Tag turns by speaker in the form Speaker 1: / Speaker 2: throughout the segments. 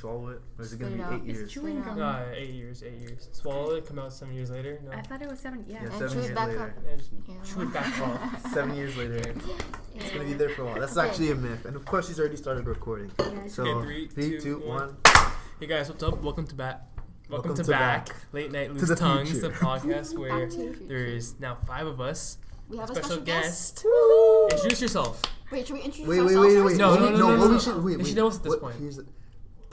Speaker 1: swallow it? Or is it going
Speaker 2: Spit
Speaker 1: to
Speaker 2: it
Speaker 1: be 8
Speaker 2: out.
Speaker 1: years?
Speaker 3: chewing gum.
Speaker 4: 8 years. Swallow it, come out 7 years later. No.
Speaker 3: I thought it was 7. Yeah.
Speaker 1: Yeah,
Speaker 2: And
Speaker 1: 7
Speaker 2: chew it
Speaker 1: years
Speaker 2: back
Speaker 1: later.
Speaker 2: up.
Speaker 4: Yeah, just
Speaker 2: Yeah.
Speaker 4: chew it back off.
Speaker 1: 7 years later. It's going to be there for a while. That's
Speaker 2: Okay.
Speaker 1: actually a myth. And of course, he's already started recording.
Speaker 3: Yeah.
Speaker 1: So,
Speaker 4: Okay,
Speaker 1: 3, 2, 1.
Speaker 4: Hey guys, what's up? Welcome to
Speaker 1: Welcome
Speaker 4: to
Speaker 1: to
Speaker 4: back.
Speaker 1: back.
Speaker 4: Late Night
Speaker 1: To
Speaker 4: Loose
Speaker 1: the
Speaker 4: Tongues,
Speaker 1: future.
Speaker 4: the podcast where
Speaker 2: Back to the future.
Speaker 4: there is now 5 of us.
Speaker 2: We have a
Speaker 4: Special
Speaker 2: special guest.
Speaker 4: guest. Introduce yourself.
Speaker 2: Wait, should we introduce
Speaker 1: Wait.
Speaker 2: ourselves first?
Speaker 4: No,
Speaker 1: What
Speaker 4: no,
Speaker 1: we-
Speaker 4: no, no,
Speaker 1: what we
Speaker 4: no.
Speaker 1: should- wait,
Speaker 4: They
Speaker 1: wait.
Speaker 4: should know us at this
Speaker 1: What-
Speaker 4: point.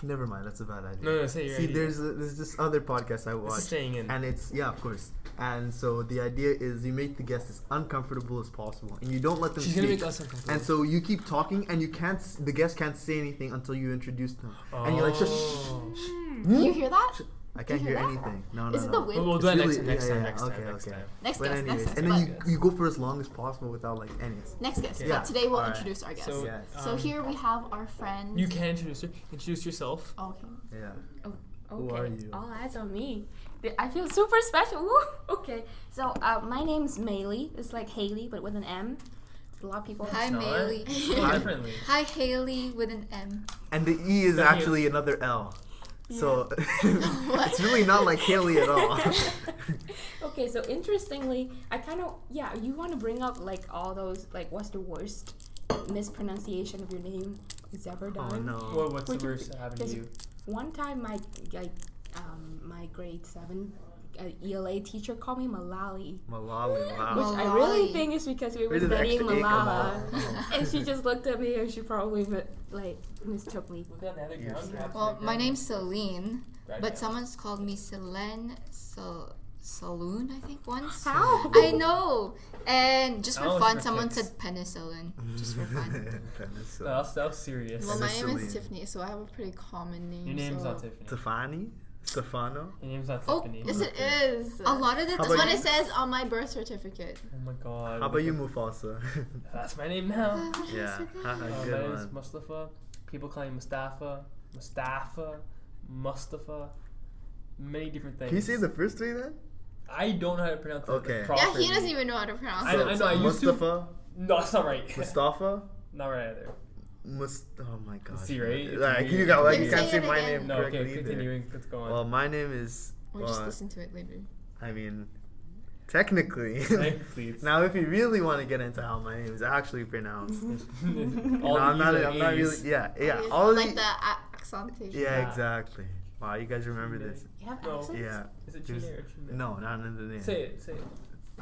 Speaker 1: Never mind, that's a bad idea.
Speaker 4: No, say your
Speaker 1: See,
Speaker 4: idea.
Speaker 1: there's this other podcast I
Speaker 4: This
Speaker 1: watch.
Speaker 4: is staying in.
Speaker 1: And it's, yeah, of course. And so the idea is you make the guest as uncomfortable as possible. And you don't let them
Speaker 4: She's
Speaker 1: speak.
Speaker 4: gonna make us uncomfortable.
Speaker 1: And so you keep talking and the guest can't say anything until you introduce them. And you're like, shh.
Speaker 2: You hear that?
Speaker 1: I can't
Speaker 2: you
Speaker 1: hear
Speaker 2: hear that?
Speaker 1: anything. No.
Speaker 2: Is it the wind?
Speaker 4: We'll do that
Speaker 1: It's
Speaker 4: next
Speaker 1: really-
Speaker 4: time.
Speaker 1: yeah,
Speaker 4: Next
Speaker 1: okay.
Speaker 4: time.
Speaker 2: Next
Speaker 1: But
Speaker 2: guest.
Speaker 1: anyways,
Speaker 2: Next
Speaker 1: and
Speaker 2: guest.
Speaker 1: then you go for as long as possible without like any.
Speaker 2: Next guest.
Speaker 1: Yeah.
Speaker 2: But today we'll
Speaker 1: Alright.
Speaker 2: introduce our guest.
Speaker 4: So,
Speaker 1: Yes.
Speaker 2: So here we have our friend.
Speaker 4: You can introduce yourself.
Speaker 2: Okay.
Speaker 1: Yeah.
Speaker 3: Okay.
Speaker 1: Who are you?
Speaker 3: All eyes on me. I feel super special. Woo. Okay. So my name's Maylee. It's like Haley, but with an M. A lot of people.
Speaker 2: Hi,
Speaker 4: It's not.
Speaker 2: Maylee.
Speaker 4: Differently.
Speaker 2: Hi, Haley with an M.
Speaker 1: And the E is
Speaker 4: Thank you.
Speaker 1: actually another L. So it's really not like Haley at all.
Speaker 3: Okay. So interestingly, I kind of You want to bring up like all those like what's the worst mispronunciation of your name you've ever done?
Speaker 1: Oh no.
Speaker 4: What's the
Speaker 3: Would you-
Speaker 4: worst that happened to you?
Speaker 3: One time, my grade 7 ELA teacher called me Malali,
Speaker 1: Malali. Wow.
Speaker 3: which I really think is because we were
Speaker 1: Where did the
Speaker 3: studying
Speaker 1: extra A come
Speaker 3: Malala,
Speaker 1: from?
Speaker 3: and she just looked at me and she probably mistook me.
Speaker 4: Look at the other ground. You have to
Speaker 2: Well,
Speaker 4: make
Speaker 2: my
Speaker 4: that.
Speaker 2: name's Celine,
Speaker 4: Right
Speaker 2: but
Speaker 4: now.
Speaker 2: someone's called me Celine Saloon, I think, once.
Speaker 3: How?
Speaker 2: I know. And just for
Speaker 4: Oh,
Speaker 2: fun,
Speaker 4: for
Speaker 2: someone
Speaker 4: kicks.
Speaker 2: said penicillin. Just for fun.
Speaker 1: Penicillin.
Speaker 4: That was serious.
Speaker 5: Well, my name
Speaker 1: Celine.
Speaker 5: is Tiffany, so I have a pretty common name.
Speaker 4: Your name's
Speaker 5: so.
Speaker 4: not Tiffany.
Speaker 1: Stefani? Stefano?
Speaker 4: Your name's not
Speaker 2: Oh,
Speaker 4: Tiffany.
Speaker 5: Yes, it is.
Speaker 2: A lot of the
Speaker 1: How
Speaker 5: That's
Speaker 1: about
Speaker 5: what
Speaker 1: you?
Speaker 5: it says on my birth certificate.
Speaker 4: Oh my god.
Speaker 1: How about you, Mufasa?
Speaker 4: That's my name now.
Speaker 1: Yeah. Haha,
Speaker 4: My
Speaker 1: good
Speaker 4: name is
Speaker 1: one.
Speaker 4: Mustafa. People call me Mustafa. Many different things.
Speaker 1: Can you say the first three then?
Speaker 4: I don't know how to pronounce it
Speaker 1: Okay.
Speaker 4: properly.
Speaker 5: Yeah, he doesn't even know how to pronounce
Speaker 4: I
Speaker 5: it.
Speaker 4: know, I used to.
Speaker 1: Mustafa?
Speaker 4: No, it's not right.
Speaker 1: Mustafa?
Speaker 4: Not right either.
Speaker 1: Oh my god.
Speaker 4: See, right? It's
Speaker 1: Like,
Speaker 4: weird.
Speaker 1: you got like
Speaker 5: Can
Speaker 1: you
Speaker 5: you
Speaker 1: can't
Speaker 5: say
Speaker 1: say
Speaker 5: it
Speaker 1: my
Speaker 5: again?
Speaker 1: name
Speaker 4: No,
Speaker 1: correctly
Speaker 4: okay,
Speaker 1: either.
Speaker 4: continuing. Let's go on.
Speaker 1: Well, my name is.
Speaker 5: Or just listen to it later.
Speaker 1: I mean, technically.
Speaker 4: Please.
Speaker 1: Now, if you really want to get into how my name is actually pronounced,
Speaker 4: All
Speaker 1: I'm
Speaker 4: the
Speaker 1: not.
Speaker 4: E's are
Speaker 1: I'm not really.
Speaker 4: A's.
Speaker 1: Yeah.
Speaker 5: It's
Speaker 1: All
Speaker 5: like
Speaker 1: the.
Speaker 5: the accentation.
Speaker 1: Yeah,
Speaker 4: Yeah.
Speaker 1: exactly. Wow, you guys remember this?
Speaker 3: You have
Speaker 4: No.
Speaker 3: accents?
Speaker 1: Yeah.
Speaker 4: Is it
Speaker 1: There's-
Speaker 4: Chine or Chine?
Speaker 1: No, not in the name.
Speaker 4: Say it.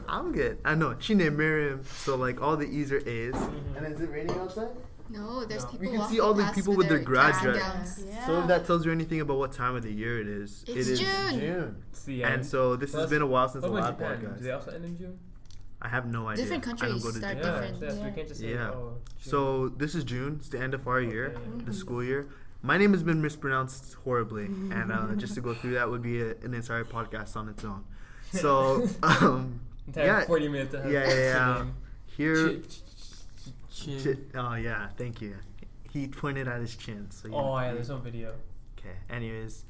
Speaker 1: I'm good. I know. Chinemerem. So like all the E's are A's.
Speaker 4: Mhm.
Speaker 1: And is it raining outside?
Speaker 5: No, there's
Speaker 4: No.
Speaker 5: people.
Speaker 1: We can see
Speaker 5: walking
Speaker 1: all the
Speaker 5: past
Speaker 1: people with their
Speaker 5: cap
Speaker 1: graduates.
Speaker 5: gowns.
Speaker 3: Yeah.
Speaker 1: So if that tells you anything about what time of the year it is,
Speaker 5: It's
Speaker 1: it is
Speaker 5: June.
Speaker 1: June.
Speaker 4: It's the
Speaker 1: And
Speaker 4: end.
Speaker 1: so this
Speaker 4: Well,
Speaker 1: has been a while since
Speaker 4: What
Speaker 1: the
Speaker 4: about
Speaker 1: last
Speaker 4: Japan? Do they
Speaker 1: podcast.
Speaker 4: also end in June?
Speaker 1: I have no idea.
Speaker 2: Different
Speaker 1: I don't
Speaker 2: countries
Speaker 1: go to
Speaker 2: start
Speaker 1: Japan.
Speaker 2: different.
Speaker 4: Yeah, so we
Speaker 3: Yeah.
Speaker 4: can't just say,
Speaker 1: Yeah.
Speaker 4: oh, June.
Speaker 1: So this is June. It's the end of our year,
Speaker 4: Okay.
Speaker 1: the school year. My name has been mispronounced horribly, and just to go through that would be an entire podcast on its own. So
Speaker 4: Entire
Speaker 1: yeah,
Speaker 4: 40 minutes. To have
Speaker 1: yeah. Here,
Speaker 4: Chin.
Speaker 1: oh yeah, thank you. He pointed at his chin. So
Speaker 4: Oh yeah, there's no video.
Speaker 1: Okay. Anyways,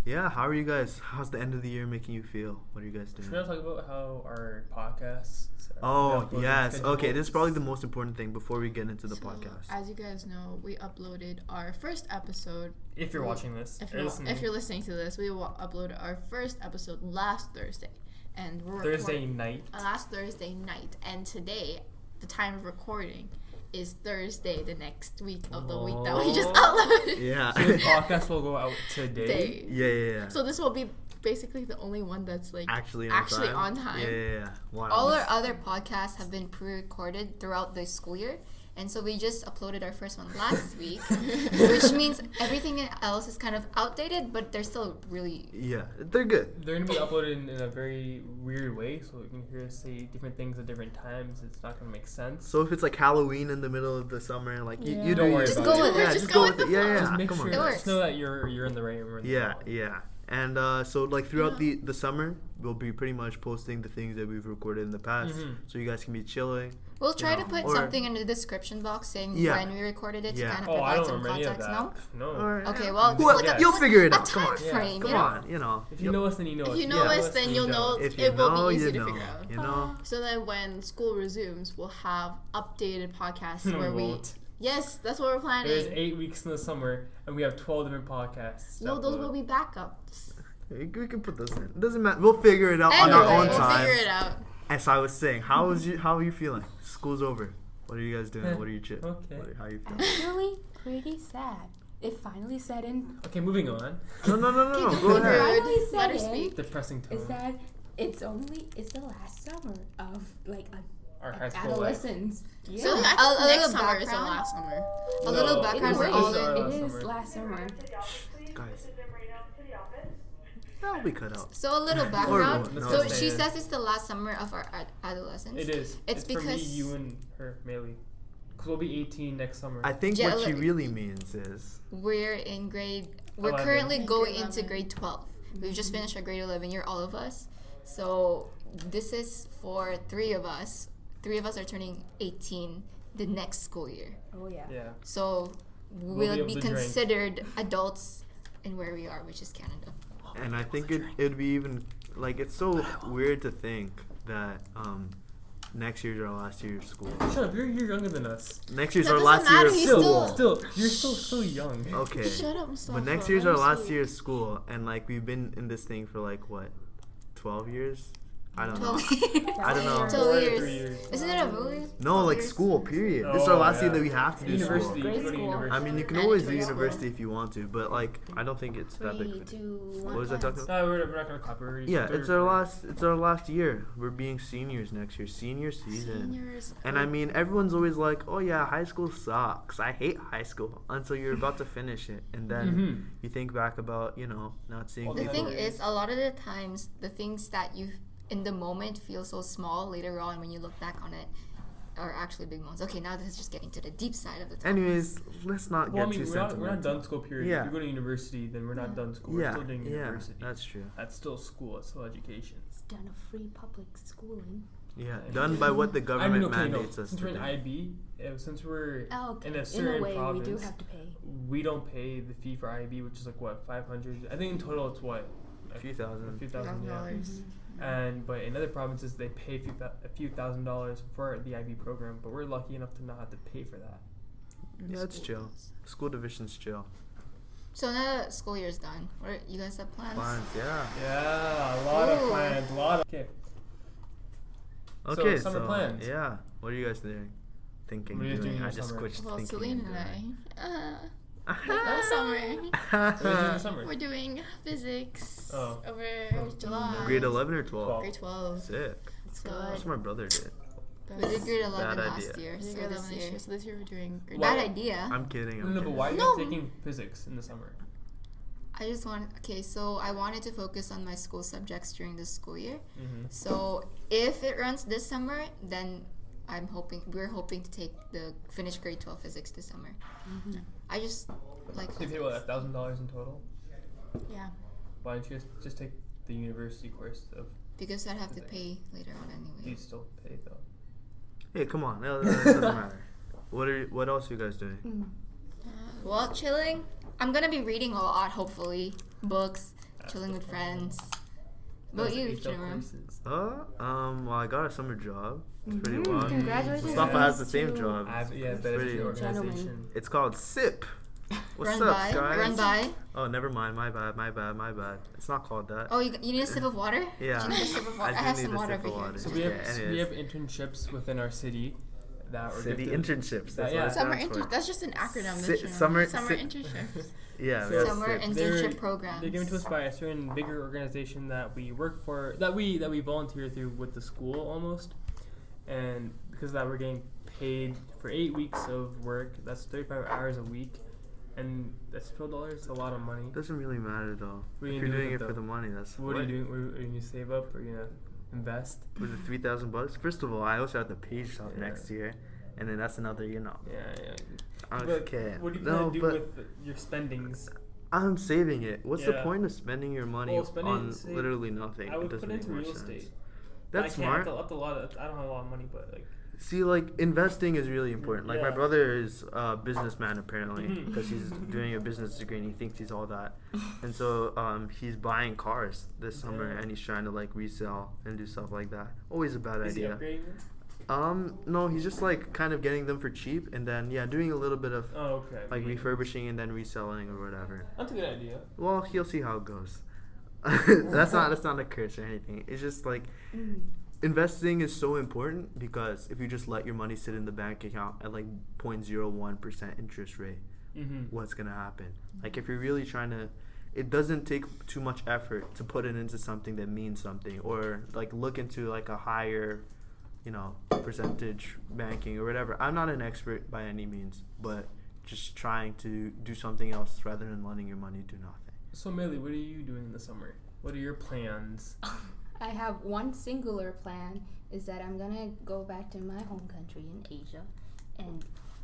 Speaker 1: yeah. How are you guys? How's the end of the year making you feel? What are you guys
Speaker 4: Should we
Speaker 1: doing?
Speaker 4: not talk about how our podcasts?
Speaker 1: Oh
Speaker 4: uploading
Speaker 1: yes.
Speaker 4: schedule
Speaker 1: Okay. This is probably the
Speaker 4: is?
Speaker 1: most important thing before we get into the
Speaker 5: So,
Speaker 1: podcast.
Speaker 5: As you guys know, we uploaded our first episode.
Speaker 4: If you're watching this,
Speaker 5: If
Speaker 4: or
Speaker 5: you're listening to this, we uploaded our first episode last Thursday, and we're
Speaker 4: Thursday night.
Speaker 5: last Thursday night, and today, the time of recording, is Thursday, the next week of the week that we just
Speaker 4: Oh.
Speaker 5: uploaded.
Speaker 1: Yeah.
Speaker 4: So this podcast will go out today.
Speaker 5: Day.
Speaker 1: Yeah.
Speaker 5: So this will be basically the only one that's like
Speaker 1: Actually
Speaker 5: actually
Speaker 1: time.
Speaker 5: on time.
Speaker 1: Yeah. Wow.
Speaker 2: All our other podcasts have been pre-recorded throughout the school year, and so we just uploaded our first one last week, which means everything else is kind of outdated, but they're still really.
Speaker 1: Yeah, they're good.
Speaker 4: They're gonna be uploaded in a very weird way, so you can hear us say different things at different times. It's not gonna make sense.
Speaker 1: So if it's like Halloween in the middle of the summer, like
Speaker 3: Yeah.
Speaker 1: you do
Speaker 4: Don't worry
Speaker 1: your
Speaker 4: Just
Speaker 1: thing.
Speaker 4: go with
Speaker 2: it.
Speaker 1: Yeah,
Speaker 5: Just go with the
Speaker 1: Yeah,
Speaker 5: flow.
Speaker 1: yeah.
Speaker 4: Just make
Speaker 1: Come
Speaker 4: sure.
Speaker 1: on.
Speaker 2: It works.
Speaker 4: Just know that you're in the right. We're in the
Speaker 1: Yeah,
Speaker 4: wrong.
Speaker 1: yeah. And so like throughout the summer, we'll be pretty much posting the things that we've recorded in the past,
Speaker 4: Mhm.
Speaker 1: so you guys can be chilling.
Speaker 2: We'll try
Speaker 1: know,
Speaker 2: to put
Speaker 1: or-
Speaker 2: something in the description box saying
Speaker 1: Yeah.
Speaker 2: when we recorded it
Speaker 1: Yeah.
Speaker 2: to kind of
Speaker 4: Oh, I
Speaker 2: provide
Speaker 4: don't
Speaker 2: some
Speaker 4: remember any of
Speaker 2: context.
Speaker 4: that.
Speaker 2: No.
Speaker 4: No.
Speaker 1: All right.
Speaker 2: Okay, well,
Speaker 4: Well,
Speaker 2: just like a,
Speaker 1: You'll figure it
Speaker 2: a
Speaker 1: out. Come
Speaker 2: time
Speaker 1: on.
Speaker 4: Yeah.
Speaker 2: frame.
Speaker 1: Come
Speaker 2: you know?
Speaker 1: on, you know.
Speaker 4: If you know us, then you know us.
Speaker 5: If you
Speaker 4: If
Speaker 5: know
Speaker 4: don't
Speaker 5: us, then you'll know
Speaker 1: If you
Speaker 5: it will
Speaker 1: know,
Speaker 5: be easy
Speaker 1: you
Speaker 5: to
Speaker 1: know.
Speaker 5: figure out.
Speaker 1: You know.
Speaker 5: So then when school resumes, we'll have updated podcasts
Speaker 4: No,
Speaker 5: where
Speaker 4: we
Speaker 5: we
Speaker 4: won't.
Speaker 5: Yes, that's what we're planning.
Speaker 4: There's 8 weeks in the summer, and we have 12 different podcasts.
Speaker 5: No, those will be backups.
Speaker 1: We can put those in. It doesn't matter. We'll figure it out on
Speaker 5: Anyway,
Speaker 1: our own
Speaker 5: we'll
Speaker 1: time.
Speaker 5: figure it out.
Speaker 1: As I was saying, how are you feeling? School's over. What are you guys doing? What are you chit?
Speaker 4: Okay.
Speaker 1: How are you feeling?
Speaker 3: Actually, pretty sad. It finally set in.
Speaker 4: Okay, moving on.
Speaker 1: No. Go
Speaker 3: It
Speaker 1: ahead.
Speaker 3: finally
Speaker 5: Let her
Speaker 3: set in.
Speaker 5: speak.
Speaker 4: Depressing tone.
Speaker 3: Is that it's the last summer of like
Speaker 4: Our high school life.
Speaker 3: adolescence. Yeah.
Speaker 5: So
Speaker 2: I
Speaker 5: a
Speaker 2: think
Speaker 5: little
Speaker 2: next summer is the
Speaker 5: background.
Speaker 2: last summer.
Speaker 5: A little
Speaker 4: No,
Speaker 5: background.
Speaker 3: it
Speaker 5: We're
Speaker 3: is,
Speaker 5: all
Speaker 4: our
Speaker 5: in.
Speaker 4: last
Speaker 3: it is
Speaker 4: summer.
Speaker 3: last summer.
Speaker 1: Guys. That'll be cut out.
Speaker 2: So a little background.
Speaker 1: No.
Speaker 2: So
Speaker 1: No.
Speaker 2: she says it's the last summer of our adolescence.
Speaker 4: It is.
Speaker 2: It's
Speaker 4: for me,
Speaker 2: because-
Speaker 4: you, and her, mainly. Because we'll be 18 next summer.
Speaker 1: I think
Speaker 2: Yeah,
Speaker 1: what she
Speaker 2: like-
Speaker 1: really means is
Speaker 2: We're in grade. We're
Speaker 4: 11.
Speaker 2: currently going
Speaker 5: Grade
Speaker 2: into
Speaker 5: 11.
Speaker 2: grade 12. We've just finished our grade 11 year, all of us. So this is for 3 of us. 3 of us are turning 18 the next school year.
Speaker 3: Oh yeah.
Speaker 4: yeah.
Speaker 2: So
Speaker 4: be
Speaker 2: we'll
Speaker 4: able
Speaker 2: be
Speaker 4: to drink.
Speaker 2: considered adults in where we are, which is Canada.
Speaker 1: and I think it'd be even like it's so weird to think that next year's our last year of school.
Speaker 4: Shut up, you're younger than us.
Speaker 1: Next year's
Speaker 2: That
Speaker 1: our
Speaker 2: doesn't
Speaker 1: last year
Speaker 2: matter,
Speaker 1: of
Speaker 2: he's
Speaker 1: school.
Speaker 4: Still, you're still so young.
Speaker 1: Okay.
Speaker 5: Shut up, Mustafa.
Speaker 1: But next year's our
Speaker 5: Let her
Speaker 1: last
Speaker 5: speak.
Speaker 1: year of school, and like we've been in this thing for like what, 12 years? I don't know.
Speaker 2: 12 years.
Speaker 1: I don't know.
Speaker 2: 12
Speaker 4: 4 to
Speaker 2: years.
Speaker 4: 3 years.
Speaker 2: Isn't it a movie?
Speaker 1: No,
Speaker 2: 12
Speaker 1: like
Speaker 2: years?
Speaker 1: school. Period. This is our
Speaker 4: Oh,
Speaker 1: last year
Speaker 4: yeah.
Speaker 1: that we have to do
Speaker 4: University.
Speaker 1: school.
Speaker 4: You go to
Speaker 3: Grade school.
Speaker 4: university.
Speaker 1: I mean, you can always do university if you want to, but like I don't think it's that big.
Speaker 3: 3, 2, 1.
Speaker 1: What was I talking about?
Speaker 4: No, we're not gonna copy. We're
Speaker 1: Yeah,
Speaker 4: third
Speaker 1: it's our
Speaker 4: grade.
Speaker 1: last year. We're being seniors next year, senior season.
Speaker 5: Seniors.
Speaker 1: And I mean, everyone's always like, "Oh yeah, high school sucks. I hate high school." Until you're about to finish it, and then
Speaker 4: Mhm.
Speaker 1: you think back about not seeing.
Speaker 4: Well,
Speaker 2: The
Speaker 4: Yeah.
Speaker 2: thing
Speaker 1: people.
Speaker 2: is, a lot of the times, the things that you in the moment feel so small later on when you look back on it are actually big ones. Okay, now this is just getting to the deep side of the topic.
Speaker 1: Anyways, let's not
Speaker 4: Well, I
Speaker 1: get
Speaker 4: mean,
Speaker 1: too
Speaker 4: we're not
Speaker 1: sentimental.
Speaker 4: done school period.
Speaker 1: Yeah.
Speaker 4: If you go to university, then we're not done school. We're
Speaker 1: Yeah,
Speaker 4: still doing
Speaker 1: yeah,
Speaker 4: university.
Speaker 1: that's true.
Speaker 4: That's still school. It's still education.
Speaker 3: It's done a free public schooling.
Speaker 1: Yeah, done by what the government
Speaker 4: okay,
Speaker 1: mandates us
Speaker 4: since
Speaker 1: to
Speaker 4: we're in
Speaker 1: do.
Speaker 4: IB, since we're
Speaker 3: Oh, okay.
Speaker 4: in a
Speaker 3: In
Speaker 4: certain
Speaker 3: a way,
Speaker 4: province,
Speaker 3: we do have to pay.
Speaker 4: we don't pay the fee for IB, which is like what, 500. I think in total it's what,
Speaker 1: A few
Speaker 4: a
Speaker 1: thousand.
Speaker 4: few thousand. Yeah.
Speaker 5: $1,000.
Speaker 4: And but in other provinces they pay a few $1,000s for the IB program, but we're lucky enough to not have to pay for that.
Speaker 1: Yeah, it's chill. School division's chill.
Speaker 2: So now that school year's done, what you guys have plans?
Speaker 1: Plans, yeah.
Speaker 4: Yeah, a lot of
Speaker 2: Ooh.
Speaker 4: plans, a lot of. Okay.
Speaker 1: Okay,
Speaker 4: summer plans.
Speaker 1: Yeah. What are you guys doing? Thinking,
Speaker 4: What are you guys doing
Speaker 1: doing?
Speaker 4: in
Speaker 1: I
Speaker 4: the
Speaker 1: just
Speaker 4: summer?
Speaker 1: switched
Speaker 5: Well,
Speaker 1: thinking.
Speaker 5: Celine and I. Last summer.
Speaker 4: What are you doing in the summer?
Speaker 5: We're doing physics
Speaker 4: Oh.
Speaker 5: over July.
Speaker 1: Grade 11 or 12?
Speaker 2: Grade 12.
Speaker 1: Sick.
Speaker 5: It's
Speaker 2: So-
Speaker 1: That's what my brother did.
Speaker 2: We did grade 11
Speaker 1: Bad
Speaker 2: last
Speaker 1: idea.
Speaker 2: year.
Speaker 5: We did
Speaker 2: So
Speaker 5: grade
Speaker 2: this
Speaker 5: 11
Speaker 2: year.
Speaker 5: this year. So this year we're doing grade
Speaker 2: Bad
Speaker 4: Wow.
Speaker 2: idea.
Speaker 1: I'm kidding.
Speaker 4: No, but why are you
Speaker 2: No.
Speaker 4: guys taking physics in the summer?
Speaker 2: I just want. Okay, so I wanted to focus on my school subjects during the school year.
Speaker 4: Mm-hmm.
Speaker 2: So if it runs this summer, then we're hoping to take the finish grade 12 physics this summer. I just like
Speaker 4: So you pay what, $1,000 in total?
Speaker 5: Yeah.
Speaker 4: Why don't you just take the university course of?
Speaker 2: because I'd have to pay later on
Speaker 4: Do you
Speaker 2: anyway.
Speaker 4: still pay though?
Speaker 1: Hey, come on. It doesn't matter. What else are you guys doing?
Speaker 2: Well, chilling. I'm gonna be reading a lot, hopefully. Books, chilling with friends. What about you, Chinemerem?
Speaker 1: Well, I got a summer job. It's pretty wild.
Speaker 3: Congratulations.
Speaker 1: Mustafa has the
Speaker 3: to-
Speaker 1: same job.
Speaker 4: Yeah,
Speaker 1: It's
Speaker 4: that is
Speaker 1: pretty-
Speaker 4: the organization.
Speaker 1: It's called SIP. What's
Speaker 2: Run
Speaker 1: up,
Speaker 2: by.
Speaker 1: guys?
Speaker 2: Run by.
Speaker 1: Oh, never mind. My bad. It's not called that.
Speaker 2: Oh, you need a sip of water?
Speaker 1: Yeah.
Speaker 2: You need a sip of water? I
Speaker 1: do
Speaker 2: have
Speaker 1: need
Speaker 2: some
Speaker 1: a
Speaker 2: water
Speaker 1: sip
Speaker 2: over
Speaker 1: of
Speaker 2: here.
Speaker 1: water.
Speaker 4: So
Speaker 1: Yeah,
Speaker 4: we have
Speaker 1: anyways.
Speaker 4: internships within our city that are
Speaker 1: City
Speaker 4: gifted.
Speaker 1: internships.
Speaker 4: That-
Speaker 1: That's
Speaker 4: yeah.
Speaker 1: what it
Speaker 5: Summer
Speaker 1: stands for.
Speaker 5: that's just an acronym.
Speaker 1: Si-
Speaker 5: that you know.
Speaker 1: summer-
Speaker 5: summer
Speaker 1: si-
Speaker 5: internships.
Speaker 1: Yeah,
Speaker 4: So
Speaker 1: we have
Speaker 2: Summer
Speaker 1: SIP.
Speaker 2: internship programs.
Speaker 4: They're given to us by a certain bigger organization that we work for, that we volunteer through with the school almost, and because of that we're getting paid for 8 weeks of work. That's 35 hours a week, and that's $12. A lot of money.
Speaker 1: Doesn't really matter though.
Speaker 4: What are
Speaker 1: If
Speaker 4: you
Speaker 1: you're
Speaker 4: doing
Speaker 1: doing
Speaker 4: with
Speaker 1: it
Speaker 4: it,
Speaker 1: for
Speaker 4: though?
Speaker 1: the money, that's
Speaker 4: What are you doing? Are you gonna save up? Or are you gonna invest?
Speaker 1: With the $3,000. First of all, I also have to pay shop
Speaker 4: Yeah.
Speaker 1: next year, and then that's another.
Speaker 4: Yeah.
Speaker 1: Okay.
Speaker 4: But what are you
Speaker 1: no,
Speaker 4: gonna do
Speaker 1: but
Speaker 4: with your spendings?
Speaker 1: I'm saving it. What's the
Speaker 4: Yeah.
Speaker 1: point of spending your money
Speaker 4: Well, spending-
Speaker 1: on
Speaker 4: save-
Speaker 1: literally nothing?
Speaker 4: I would
Speaker 1: It doesn't
Speaker 4: put
Speaker 1: make
Speaker 4: into
Speaker 1: more
Speaker 4: real
Speaker 1: sense.
Speaker 4: estate.
Speaker 1: That's smart.
Speaker 4: I don't have a lot of money, but like.
Speaker 1: See, like investing is really important. Like my
Speaker 4: Yeah.
Speaker 1: brother is a businessman apparently
Speaker 4: Mhm.
Speaker 1: because he's doing a business degree and he thinks he's all that. And so he's buying cars this summer
Speaker 4: Yeah.
Speaker 1: and he's trying to like resell and do stuff like that. Always a bad
Speaker 4: Is he
Speaker 1: idea.
Speaker 4: upgrading it?
Speaker 1: No, he's just like kind of getting them for cheap, and then doing a little bit of
Speaker 4: Oh, okay.
Speaker 1: like refurbishing and then reselling or whatever.
Speaker 4: That's a good idea.
Speaker 1: Well, he'll see how it goes. That's not a curse or anything. It's just like investing is so important, because if you just let your money sit in the bank account at like 0.01% interest rate, what's gonna happen? Like if you're really trying to, it doesn't take too much effort to put it into something that means something, or like look into like a higher, percentage banking or whatever. I'm not an expert by any means, but just trying to do something else rather than letting your money do nothing.
Speaker 4: So, Millie, what are you doing in the summer? What are your plans?
Speaker 3: I have one singular plan, is that I'm gonna go back to my home country in Asia and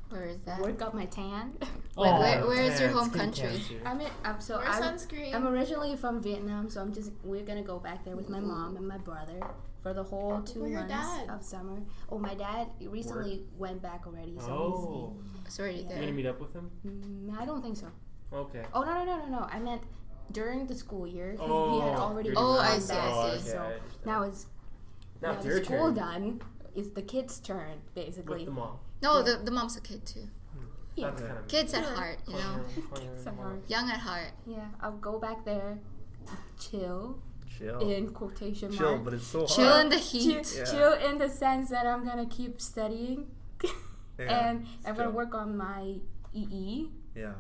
Speaker 2: Where is that?
Speaker 3: work up my tan.
Speaker 2: Where is your home country?
Speaker 5: Wear sunscreen.
Speaker 3: I'm originally from Vietnam, so we're gonna go back there with my mom and my brother for the whole 2
Speaker 5: Where your
Speaker 3: months
Speaker 5: dad?
Speaker 3: of summer. Oh, my dad recently went back already, so
Speaker 2: Sorry,
Speaker 3: Yeah.
Speaker 4: You gonna meet up with him?
Speaker 3: I don't think so.
Speaker 4: Okay.
Speaker 3: Oh, no. I meant during the school year. He had already
Speaker 2: Oh,
Speaker 3: gone
Speaker 2: I see,
Speaker 3: back,
Speaker 2: I see.
Speaker 3: So
Speaker 4: Okay,
Speaker 3: now it's
Speaker 4: it's
Speaker 3: the
Speaker 4: your
Speaker 3: school
Speaker 4: turn.
Speaker 3: done. It's the kids' turn, basically.
Speaker 4: With the mom.
Speaker 2: No, the mom's a kid too.
Speaker 3: Yeah.
Speaker 4: That's kind of
Speaker 2: Kids at heart, you know.
Speaker 3: Kids at heart.
Speaker 2: Young at heart.
Speaker 3: Yeah, I'll go back there, chill,
Speaker 1: Chill.
Speaker 3: in quotation marks.
Speaker 1: Chill, but it's so hard.
Speaker 2: Chill in the
Speaker 3: Chill,
Speaker 2: heat.
Speaker 1: Yeah.
Speaker 3: chill in the sense that I'm gonna keep studying,
Speaker 1: Yeah,
Speaker 3: and
Speaker 1: it's
Speaker 3: I'm gonna
Speaker 1: chill.
Speaker 3: work on my EE,
Speaker 1: Yeah.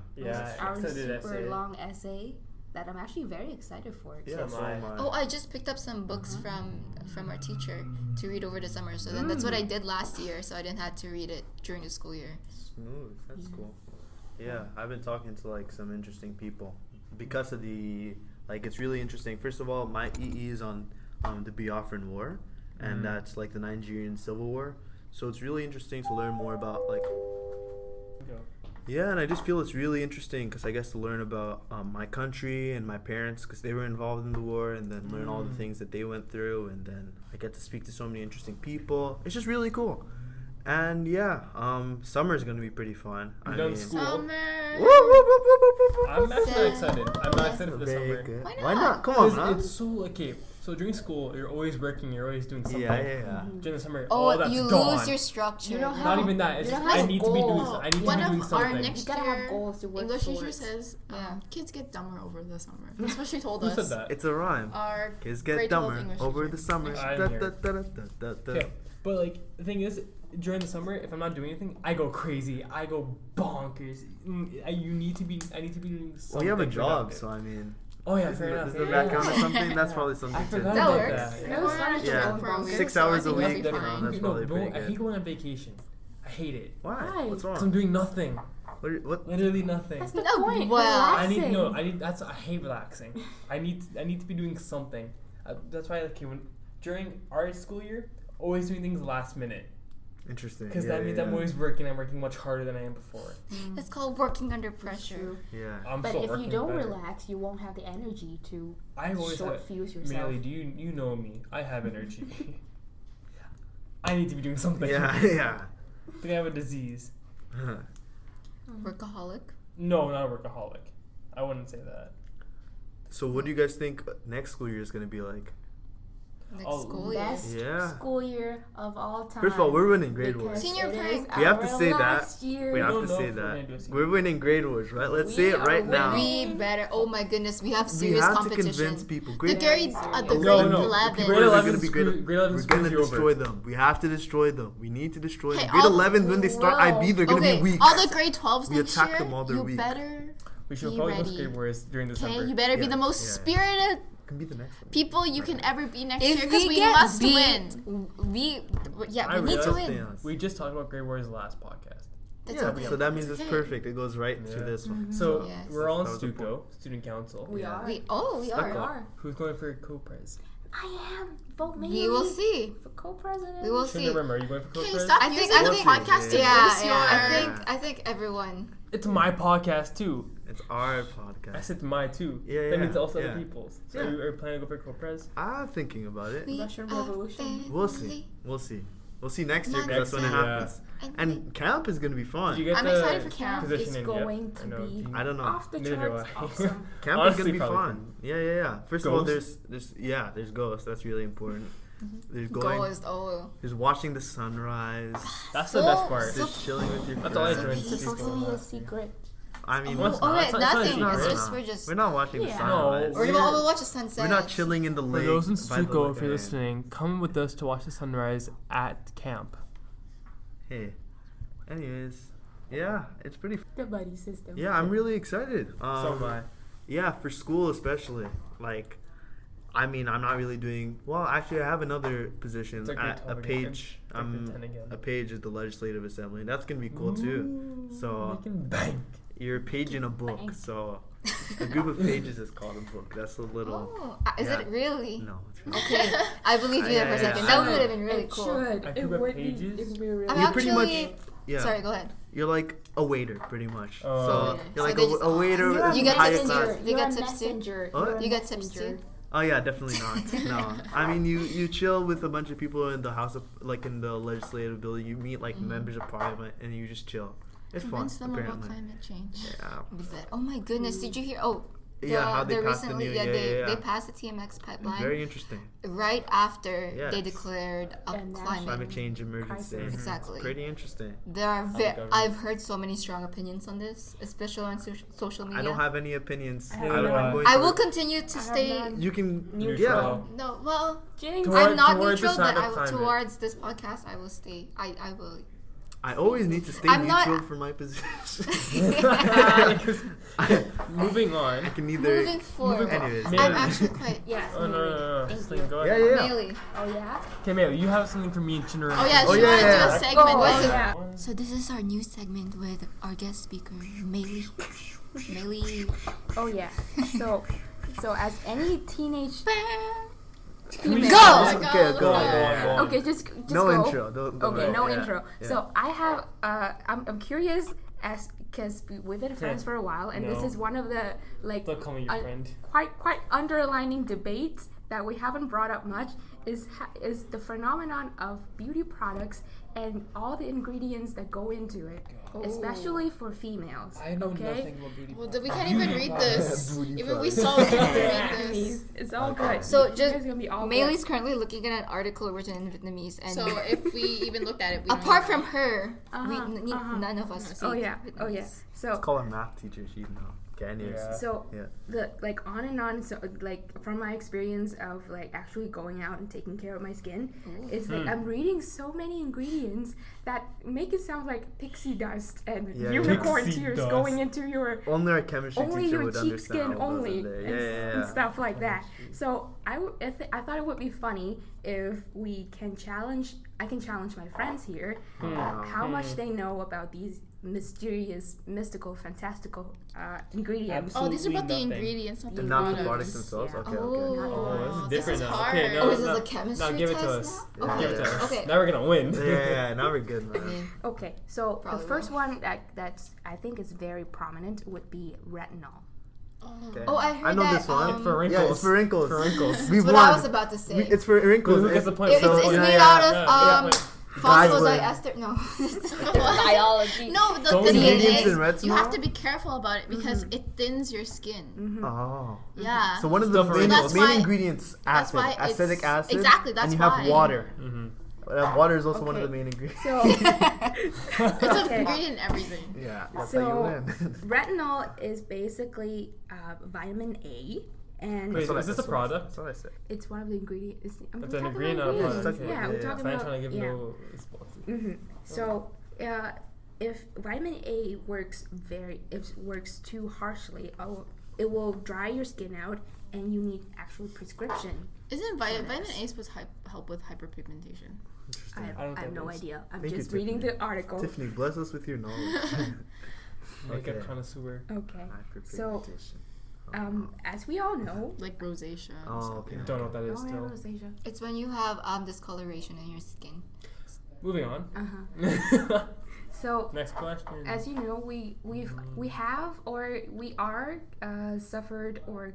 Speaker 3: our
Speaker 4: extended
Speaker 3: super
Speaker 4: essay.
Speaker 3: long essay that I'm actually very excited for.
Speaker 1: Yeah, so am I.
Speaker 2: Oh, I just picked up some books from our teacher to read over the summer. So then that's what I did last year. So I didn't have to read it during the school year.
Speaker 1: Smooth. That's cool. Yeah, I've been talking to like some interesting people because of it's really interesting. First of all, my EE is on the Biafran War, and that's like the Nigerian Civil War. So it's really interesting to learn more about like. Yeah, and I just feel it's really interesting because I guess to learn about my country and my parents, because they were involved in the war, and then learn all the things that they went through, and then I get to speak to so many interesting people. It's just really cool. And summer is going to be pretty fun.
Speaker 4: You're done school.
Speaker 2: Summer.
Speaker 4: I'm actually excited. I'm not excited for the
Speaker 1: Very
Speaker 4: summer.
Speaker 1: good.
Speaker 2: Why
Speaker 1: Why
Speaker 2: not?
Speaker 1: not? Come on,
Speaker 4: Because
Speaker 1: man.
Speaker 4: it's so okay. So during school, you're always working. You're always doing something.
Speaker 1: Yeah.
Speaker 4: During the summer,
Speaker 2: Oh,
Speaker 4: all that's
Speaker 2: you
Speaker 4: gone.
Speaker 2: lose your structure.
Speaker 3: You don't have-
Speaker 4: Not even that. It's
Speaker 3: You
Speaker 4: just
Speaker 3: don't have
Speaker 4: I need to be doing.
Speaker 3: goals.
Speaker 4: I need to
Speaker 5: One
Speaker 4: be doing
Speaker 5: of our
Speaker 4: something.
Speaker 5: next
Speaker 3: You gotta have
Speaker 5: year
Speaker 3: goals to work
Speaker 5: English teacher
Speaker 3: towards.
Speaker 5: says
Speaker 2: Yeah.
Speaker 5: kids get dumber over the summer. That's what she told
Speaker 4: Who
Speaker 5: us.
Speaker 4: said that?
Speaker 1: It's a rhyme.
Speaker 5: Our
Speaker 1: Kids get
Speaker 5: grade 12
Speaker 1: dumber
Speaker 5: English
Speaker 1: over
Speaker 5: teacher.
Speaker 1: the summer.
Speaker 4: I
Speaker 1: Da,
Speaker 4: didn't hear
Speaker 1: da, da, da, da, da.
Speaker 4: Okay, but like the thing is, during the summer, if I'm not doing anything, I go crazy. I go bonkers. I need to be doing something.
Speaker 1: Well, you have a job,
Speaker 4: productive.
Speaker 1: so I mean.
Speaker 4: Oh yeah,
Speaker 1: Does
Speaker 4: fair enough.
Speaker 1: the back count or something? That's probably
Speaker 4: I
Speaker 1: something
Speaker 4: forgot
Speaker 1: to.
Speaker 2: That
Speaker 4: about
Speaker 2: works.
Speaker 4: that.
Speaker 3: It was fun to
Speaker 1: Yeah.
Speaker 3: go
Speaker 2: For a
Speaker 3: bonkers.
Speaker 2: week.
Speaker 1: 6
Speaker 2: so I
Speaker 1: hours a
Speaker 2: think you'll
Speaker 1: week.
Speaker 2: be
Speaker 1: You know,
Speaker 2: fine.
Speaker 1: that's
Speaker 4: No,
Speaker 1: probably pretty
Speaker 4: I hate
Speaker 1: good.
Speaker 4: going on vacation. I hate it.
Speaker 1: Why? What's
Speaker 4: Cause I'm
Speaker 1: wrong?
Speaker 4: doing nothing.
Speaker 1: What?
Speaker 4: Literally nothing.
Speaker 3: That's the
Speaker 2: No,
Speaker 3: point.
Speaker 2: well,
Speaker 4: I need
Speaker 3: Relaxing.
Speaker 4: I hate relaxing. I need to be doing something. That's why during our school year, always doing things last minute.
Speaker 1: Interesting.
Speaker 4: Because
Speaker 1: Yeah,
Speaker 4: that means
Speaker 1: yeah.
Speaker 4: I'm always working. I'm working much harder than I am before.
Speaker 2: It's called working under
Speaker 3: That's
Speaker 2: pressure.
Speaker 3: true.
Speaker 1: Yeah.
Speaker 4: I'm
Speaker 3: But
Speaker 4: still
Speaker 3: if
Speaker 4: working
Speaker 3: you don't
Speaker 4: better.
Speaker 3: relax, you won't have the energy to
Speaker 4: I always
Speaker 3: short
Speaker 4: have.
Speaker 3: fuse yourself.
Speaker 4: Millie, you know me? I have energy. I need to be doing something.
Speaker 1: Yeah, yeah.
Speaker 4: I think I have a disease.
Speaker 2: Workaholic.
Speaker 4: No, not a workaholic. I wouldn't say that.
Speaker 1: So what do you guys think next school year is going to be like?
Speaker 2: Next
Speaker 4: Oh,
Speaker 2: school year.
Speaker 3: Best
Speaker 1: Yeah.
Speaker 3: school year of all time.
Speaker 1: First of all, we're winning grade
Speaker 3: because
Speaker 1: wars.
Speaker 2: Senior
Speaker 3: it
Speaker 2: prank.
Speaker 3: is
Speaker 1: We have to
Speaker 3: our
Speaker 1: say that.
Speaker 3: last year.
Speaker 1: We have
Speaker 4: don't
Speaker 1: to
Speaker 4: know
Speaker 1: say
Speaker 4: if we're gonna do a
Speaker 1: that.
Speaker 4: senior
Speaker 1: We're winning grade wars, right? Let's
Speaker 3: We
Speaker 1: say it
Speaker 3: are
Speaker 1: right now.
Speaker 3: winning.
Speaker 2: We better. Oh my goodness, we have
Speaker 1: We
Speaker 2: serious
Speaker 1: have to
Speaker 2: competition.
Speaker 1: convince people.
Speaker 2: The
Speaker 1: Grade
Speaker 2: grade,
Speaker 3: No,
Speaker 2: the
Speaker 3: no,
Speaker 2: grade
Speaker 4: no.
Speaker 2: 11.
Speaker 1: People
Speaker 4: Grade
Speaker 1: are
Speaker 4: 11
Speaker 1: gonna be
Speaker 4: screw-
Speaker 1: grade
Speaker 4: grade 11
Speaker 1: We're gonna
Speaker 4: screws you over.
Speaker 1: destroy them. We have to destroy them. We need to destroy them.
Speaker 2: Okay,
Speaker 1: Grade
Speaker 2: all-
Speaker 1: 11, when they start
Speaker 3: Whoa.
Speaker 1: IB, they're gonna
Speaker 2: Okay,
Speaker 1: be weak.
Speaker 2: all the grade 12s
Speaker 1: We
Speaker 2: next
Speaker 1: attack
Speaker 2: year,
Speaker 1: them all, they're
Speaker 2: you
Speaker 1: weak.
Speaker 2: better,
Speaker 4: We should
Speaker 2: Be
Speaker 4: probably
Speaker 2: ready.
Speaker 4: go grade wars during December.
Speaker 2: okay, you better be
Speaker 1: Yeah,
Speaker 2: the most
Speaker 1: yeah.
Speaker 2: spirited
Speaker 1: Can be the next one.
Speaker 2: people you can ever be next year
Speaker 5: If
Speaker 2: because
Speaker 5: we
Speaker 2: we
Speaker 5: get
Speaker 2: must
Speaker 5: beat,
Speaker 2: win. We
Speaker 4: I
Speaker 2: need to
Speaker 4: realized
Speaker 2: win.
Speaker 4: We just talked about grade wars last podcast.
Speaker 2: That's
Speaker 1: Yeah,
Speaker 2: okay.
Speaker 1: so that means
Speaker 2: That's
Speaker 1: it's
Speaker 2: okay.
Speaker 1: perfect. It goes right to
Speaker 4: Yeah.
Speaker 1: this one.
Speaker 4: So
Speaker 2: Yes.
Speaker 4: we're all in
Speaker 1: That was the
Speaker 4: Stuco, student council.
Speaker 3: We
Speaker 1: Yeah.
Speaker 3: are.
Speaker 2: We
Speaker 3: We
Speaker 2: are.
Speaker 3: are.
Speaker 4: Who's going for co-pres?
Speaker 3: I am. Vote me.
Speaker 2: We will see.
Speaker 3: For co-president.
Speaker 2: We will see.
Speaker 4: Chinemerem, are you going for
Speaker 5: Okay,
Speaker 4: co-pres?
Speaker 5: stop
Speaker 2: I think-
Speaker 5: using
Speaker 2: I
Speaker 5: the
Speaker 2: think-
Speaker 5: podcast to
Speaker 2: Yeah,
Speaker 5: boost
Speaker 2: yeah.
Speaker 5: your.
Speaker 2: I think everyone.
Speaker 4: It's my podcast too.
Speaker 1: It's our
Speaker 4: I
Speaker 1: podcast.
Speaker 4: said my too.
Speaker 1: Yeah,
Speaker 4: That
Speaker 1: yeah,
Speaker 4: means also
Speaker 1: yeah.
Speaker 4: other people's. So
Speaker 1: Yeah.
Speaker 4: are you planning to go for co-pres?
Speaker 1: I'm thinking about it.
Speaker 2: We
Speaker 3: Russian
Speaker 2: are
Speaker 3: Revolution.
Speaker 1: We'll see. We'll see. We'll see next year 'cause
Speaker 2: Next
Speaker 1: that's when it
Speaker 4: year,
Speaker 1: happens.
Speaker 2: And
Speaker 1: And camp is gonna be fun.
Speaker 4: Did you get
Speaker 5: I'm
Speaker 4: the
Speaker 5: excited for camp.
Speaker 4: position
Speaker 3: It's
Speaker 4: in
Speaker 3: going
Speaker 4: yet?
Speaker 3: to
Speaker 4: Or no?
Speaker 3: be-
Speaker 4: Do you-
Speaker 1: I don't know.
Speaker 3: Off the
Speaker 4: Neither do
Speaker 3: charts.
Speaker 4: I.
Speaker 3: Awesome.
Speaker 1: Camp
Speaker 4: Honestly,
Speaker 1: is gonna be
Speaker 4: probably
Speaker 1: fun. Yeah. First of all,
Speaker 4: Ghosts?
Speaker 1: there's ghosts. That's really important. There's
Speaker 2: Ghost. Oh.
Speaker 1: there's watching the sunrise.
Speaker 4: That's the best part.
Speaker 2: So
Speaker 1: Just chilling with your
Speaker 4: That's all I
Speaker 1: friends.
Speaker 4: do.
Speaker 3: It's supposed to be a secret.
Speaker 1: I mean,
Speaker 4: What's
Speaker 2: Oh,
Speaker 4: not?
Speaker 2: wait,
Speaker 4: It's not- it's not
Speaker 2: nothing.
Speaker 4: a
Speaker 2: It's
Speaker 4: secret.
Speaker 2: just we're just.
Speaker 1: we're not watching the
Speaker 3: Yeah.
Speaker 1: sunrise.
Speaker 4: No,
Speaker 2: We'll watch the sunset.
Speaker 1: We're not chilling in the
Speaker 4: For
Speaker 1: lake.
Speaker 4: those in
Speaker 1: by the
Speaker 4: Suko, if you're
Speaker 1: lagoon.
Speaker 4: listening, come with us to watch the sunrise at camp.
Speaker 1: Hey. Anyways, yeah, it's pretty.
Speaker 3: The buddy system.
Speaker 1: Yeah, I'm really excited.
Speaker 4: So am I.
Speaker 1: Yeah, for school especially. Like, I mean, I'm not really doing well. Actually, I have another position
Speaker 4: It's a great
Speaker 1: at a
Speaker 4: topic.
Speaker 1: page.
Speaker 4: It's like the 10 again.
Speaker 1: A page at the Legislative Assembly, and that's gonna be cool too. So
Speaker 4: Making bank.
Speaker 1: you're a page in a book.
Speaker 3: Bang.
Speaker 1: So a group of pages is called a book. That's a little.
Speaker 2: Oh, is
Speaker 1: Yeah.
Speaker 2: it really?
Speaker 1: No, it's really.
Speaker 2: Okay, I believe you there for a
Speaker 1: Yeah,
Speaker 2: second.
Speaker 1: yeah,
Speaker 2: That would have been really
Speaker 3: It
Speaker 2: cool.
Speaker 3: should.
Speaker 4: I
Speaker 3: It
Speaker 4: could put
Speaker 3: would be.
Speaker 4: pages.
Speaker 3: It would be really.
Speaker 2: I'm
Speaker 1: You're pretty
Speaker 2: actually.
Speaker 1: much. Yeah.
Speaker 2: Sorry, go ahead.
Speaker 1: You're like a waiter, pretty much.
Speaker 4: Oh.
Speaker 1: So
Speaker 2: Yeah.
Speaker 1: you're like
Speaker 2: So they just-
Speaker 1: a waiter.
Speaker 3: You're a
Speaker 2: You get
Speaker 1: higher
Speaker 2: tips
Speaker 1: class.
Speaker 2: too? You
Speaker 3: You're
Speaker 2: get
Speaker 3: a
Speaker 2: tips too?
Speaker 3: messenger.
Speaker 1: What?
Speaker 3: You're a
Speaker 2: You get tips
Speaker 3: messenger.
Speaker 2: too?
Speaker 1: Oh yeah, definitely not. No, I mean you chill with a bunch of people in the house of like in the legislative building. You meet like members of parliament and you just chill. It's
Speaker 2: Convince
Speaker 1: fun.
Speaker 2: them about
Speaker 1: Apparently.
Speaker 2: climate change.
Speaker 1: Yeah.
Speaker 2: With that. Oh my goodness! Did you hear? Oh,
Speaker 1: Yeah, how they passed the
Speaker 2: recently,
Speaker 1: new-
Speaker 2: yeah,
Speaker 1: yeah.
Speaker 2: they passed the TMX pipeline
Speaker 1: Very interesting.
Speaker 2: right after
Speaker 1: Yes.
Speaker 2: they declared a
Speaker 3: And
Speaker 2: climate.
Speaker 1: Climate change emergency.
Speaker 3: Crisis.
Speaker 2: Exactly.
Speaker 1: Pretty interesting.
Speaker 2: There are
Speaker 4: government.
Speaker 2: I've heard so many strong opinions on this, especially on social media.
Speaker 1: I don't have any opinions.
Speaker 3: I have
Speaker 1: I'm
Speaker 3: none.
Speaker 1: going
Speaker 2: I
Speaker 1: to-
Speaker 2: will continue to
Speaker 3: I have
Speaker 2: stay.
Speaker 3: none.
Speaker 1: You can.
Speaker 3: Neutral.
Speaker 2: No, well,
Speaker 3: Jinx.
Speaker 4: Toward-
Speaker 2: I'm not
Speaker 4: towards the
Speaker 2: neutral,
Speaker 4: side
Speaker 2: but
Speaker 4: of climate.
Speaker 2: towards this podcast, I will stay. I will.
Speaker 1: I always need to stay
Speaker 2: I'm not-
Speaker 1: neutral for my position.
Speaker 4: Moving on.
Speaker 1: I can neither.
Speaker 2: Moving forward,
Speaker 1: Anyways.
Speaker 2: I'm
Speaker 4: Mary.
Speaker 2: actually quite.
Speaker 3: Yes.
Speaker 4: Oh, no.
Speaker 3: Thank
Speaker 4: Celine,
Speaker 3: you.
Speaker 4: go
Speaker 1: Yeah,
Speaker 4: ahead.
Speaker 1: yeah.
Speaker 2: Melee.
Speaker 3: Oh yeah.
Speaker 4: Okay, Mary, you have something for me and Chinemerem.
Speaker 2: Oh yeah,
Speaker 1: Oh,
Speaker 2: she
Speaker 1: yeah,
Speaker 2: wanted to
Speaker 1: yeah.
Speaker 2: do a segment.
Speaker 3: Oh,
Speaker 2: What's it?
Speaker 3: yeah.
Speaker 2: So this is our new segment with our guest speaker, Melee. Melee.
Speaker 3: Oh yeah. So as any teenage.
Speaker 4: Can we
Speaker 2: Go!
Speaker 4: start
Speaker 2: Oh my
Speaker 4: this?
Speaker 1: Okay,
Speaker 2: God.
Speaker 1: go
Speaker 2: Yeah.
Speaker 1: on.
Speaker 4: Yeah.
Speaker 1: Yeah.
Speaker 3: Okay, just
Speaker 1: No
Speaker 3: go.
Speaker 1: intro. Don't
Speaker 3: Okay, no
Speaker 1: yeah,
Speaker 3: intro.
Speaker 1: yeah.
Speaker 3: So I have I'm curious as because we've been friends for a while, and this
Speaker 4: No.
Speaker 3: is one of the like
Speaker 4: Don't call me your friend.
Speaker 3: quite underlining debates that we haven't brought up much is the phenomenon of beauty products and all the ingredients that go into it, especially for females.
Speaker 4: I know
Speaker 3: okay?
Speaker 4: nothing about beauty.
Speaker 5: Well, we can't even read this.
Speaker 1: Booty
Speaker 5: Even we
Speaker 1: products.
Speaker 5: saw we can't
Speaker 3: Yeah,
Speaker 5: read this.
Speaker 3: it's all good.
Speaker 2: So
Speaker 3: You
Speaker 2: just
Speaker 3: guys are gonna be all
Speaker 2: Melee is
Speaker 3: good.
Speaker 2: currently looking at an article written in Vietnamese, and
Speaker 5: So if we even looked at it, we don't
Speaker 2: apart
Speaker 5: even
Speaker 2: from her,
Speaker 3: Uh-huh,
Speaker 2: none of us.
Speaker 3: Oh
Speaker 2: speak
Speaker 3: yeah, oh yeah.
Speaker 2: Vietnamese.
Speaker 3: So
Speaker 1: Call a math teacher. She'd know. Okay, anyways.
Speaker 4: Yeah.
Speaker 3: So
Speaker 1: Yeah.
Speaker 3: the like on and on. So like from my experience of like actually going out and taking care of my skin, it's like I'm reading so many ingredients that make it sound like pixie dust and
Speaker 1: Yeah,
Speaker 3: unicorn
Speaker 4: Pixie
Speaker 3: tears
Speaker 4: dust.
Speaker 3: going into your
Speaker 1: Only our chemistry
Speaker 3: only
Speaker 1: teacher
Speaker 3: your
Speaker 1: would
Speaker 3: cheek
Speaker 1: understand
Speaker 3: skin
Speaker 1: all those
Speaker 3: only
Speaker 1: in there.
Speaker 3: and,
Speaker 1: Yeah, yeah, yeah.
Speaker 3: and stuff like that. So I thought it would be funny if we can challenge. I can challenge my friends here how much they know about these mysterious, mystical, fantastical ingredients.
Speaker 5: Oh, these are about the
Speaker 4: Absolutely nothing.
Speaker 5: ingredients, not the
Speaker 1: And not the
Speaker 5: products.
Speaker 1: products themselves.
Speaker 3: Yeah.
Speaker 1: Okay,
Speaker 2: Oh.
Speaker 1: okay.
Speaker 4: Oh, this is
Speaker 5: This
Speaker 4: different
Speaker 5: is
Speaker 4: now.
Speaker 5: hard.
Speaker 4: Okay, no,
Speaker 2: Oh, is this
Speaker 4: no,
Speaker 2: a chemistry
Speaker 4: now give it to
Speaker 2: test
Speaker 4: us.
Speaker 2: now?
Speaker 1: Yeah,
Speaker 4: Give it to
Speaker 1: yeah.
Speaker 4: us.
Speaker 2: Okay.
Speaker 4: Now we're gonna win.
Speaker 1: Yeah, now we're good,
Speaker 2: I
Speaker 1: man.
Speaker 2: mean,
Speaker 3: Okay, so
Speaker 2: Probably
Speaker 3: the first
Speaker 2: will.
Speaker 3: one that's I think is very prominent would be retinol.
Speaker 1: Okay.
Speaker 2: oh, I heard
Speaker 1: know
Speaker 2: that.
Speaker 1: this one.
Speaker 4: It's for
Speaker 1: Yeah,
Speaker 4: wrinkles.
Speaker 1: it's for wrinkles.
Speaker 4: For wrinkles.
Speaker 1: We've
Speaker 2: That's what
Speaker 1: won.
Speaker 2: I was about to say.
Speaker 1: It's for wrinkles.
Speaker 4: Who gets the point?
Speaker 2: It's
Speaker 4: So-
Speaker 2: made
Speaker 1: yeah,
Speaker 2: out of
Speaker 4: yeah,
Speaker 1: Guys,
Speaker 2: phosphodiester. No.
Speaker 3: Biology.
Speaker 5: No, the
Speaker 4: Don't
Speaker 5: thing
Speaker 1: ingredients
Speaker 5: is,
Speaker 1: in retinol?
Speaker 5: you have to be careful about it because it thins your skin.
Speaker 1: Oh.
Speaker 5: Yeah.
Speaker 1: So one of the
Speaker 4: Stuff for
Speaker 1: main,
Speaker 4: wrinkles.
Speaker 5: So that's why-
Speaker 1: ingredients,
Speaker 5: that's
Speaker 1: acid,
Speaker 5: why it's-
Speaker 1: acetic acid.
Speaker 5: exactly, that's
Speaker 1: and you have
Speaker 5: why.
Speaker 1: water.
Speaker 4: Mm-hmm.
Speaker 1: Water is also one of
Speaker 3: Okay.
Speaker 1: the main ingredients.
Speaker 3: So
Speaker 5: It's an
Speaker 3: Okay.
Speaker 5: ingredient in everything.
Speaker 1: Yeah, that's
Speaker 3: So-
Speaker 1: how you win.
Speaker 3: retinol is basically vitamin A, and
Speaker 4: Wait,
Speaker 1: That's what
Speaker 4: is this a
Speaker 1: that's what
Speaker 4: product?
Speaker 1: That's what I said.
Speaker 3: it's one of the ingredients. I'm
Speaker 4: It's
Speaker 3: talking
Speaker 4: an ingredient,
Speaker 3: about
Speaker 4: not a
Speaker 3: ingredients.
Speaker 4: product.
Speaker 3: Yeah,
Speaker 1: Yeah,
Speaker 3: we're
Speaker 1: yeah.
Speaker 3: talking
Speaker 4: So I'm
Speaker 3: about
Speaker 4: trying to give
Speaker 3: yeah.
Speaker 4: no response.
Speaker 3: So, if vitamin A works too harshly, it will dry your skin out, and you need actual prescription.
Speaker 5: Isn't vitamin A supposed to help with hyperpigmentation?
Speaker 3: I
Speaker 1: Interesting.
Speaker 3: have,
Speaker 4: don't
Speaker 3: I have
Speaker 4: think
Speaker 3: no
Speaker 4: it is.
Speaker 3: idea. I'm
Speaker 1: Thank you,
Speaker 3: just reading
Speaker 1: Tiffany.
Speaker 3: the article.
Speaker 1: Tiffany, bless us with your knowledge.
Speaker 4: Makeup
Speaker 1: Okay.
Speaker 4: connoisseur.
Speaker 3: Okay. So,
Speaker 1: Hyperpigmentation.
Speaker 3: as we all know,
Speaker 5: Like rosacea. and
Speaker 1: Oh,
Speaker 5: stuff.
Speaker 1: okay.
Speaker 4: Don't know what that is
Speaker 3: oh, yeah,
Speaker 4: still.
Speaker 3: rosacea.
Speaker 2: It's when you have discoloration in your skin.
Speaker 4: Moving on.
Speaker 3: Uh-huh. So,
Speaker 4: Next question.
Speaker 3: as you know, we have or we are suffered or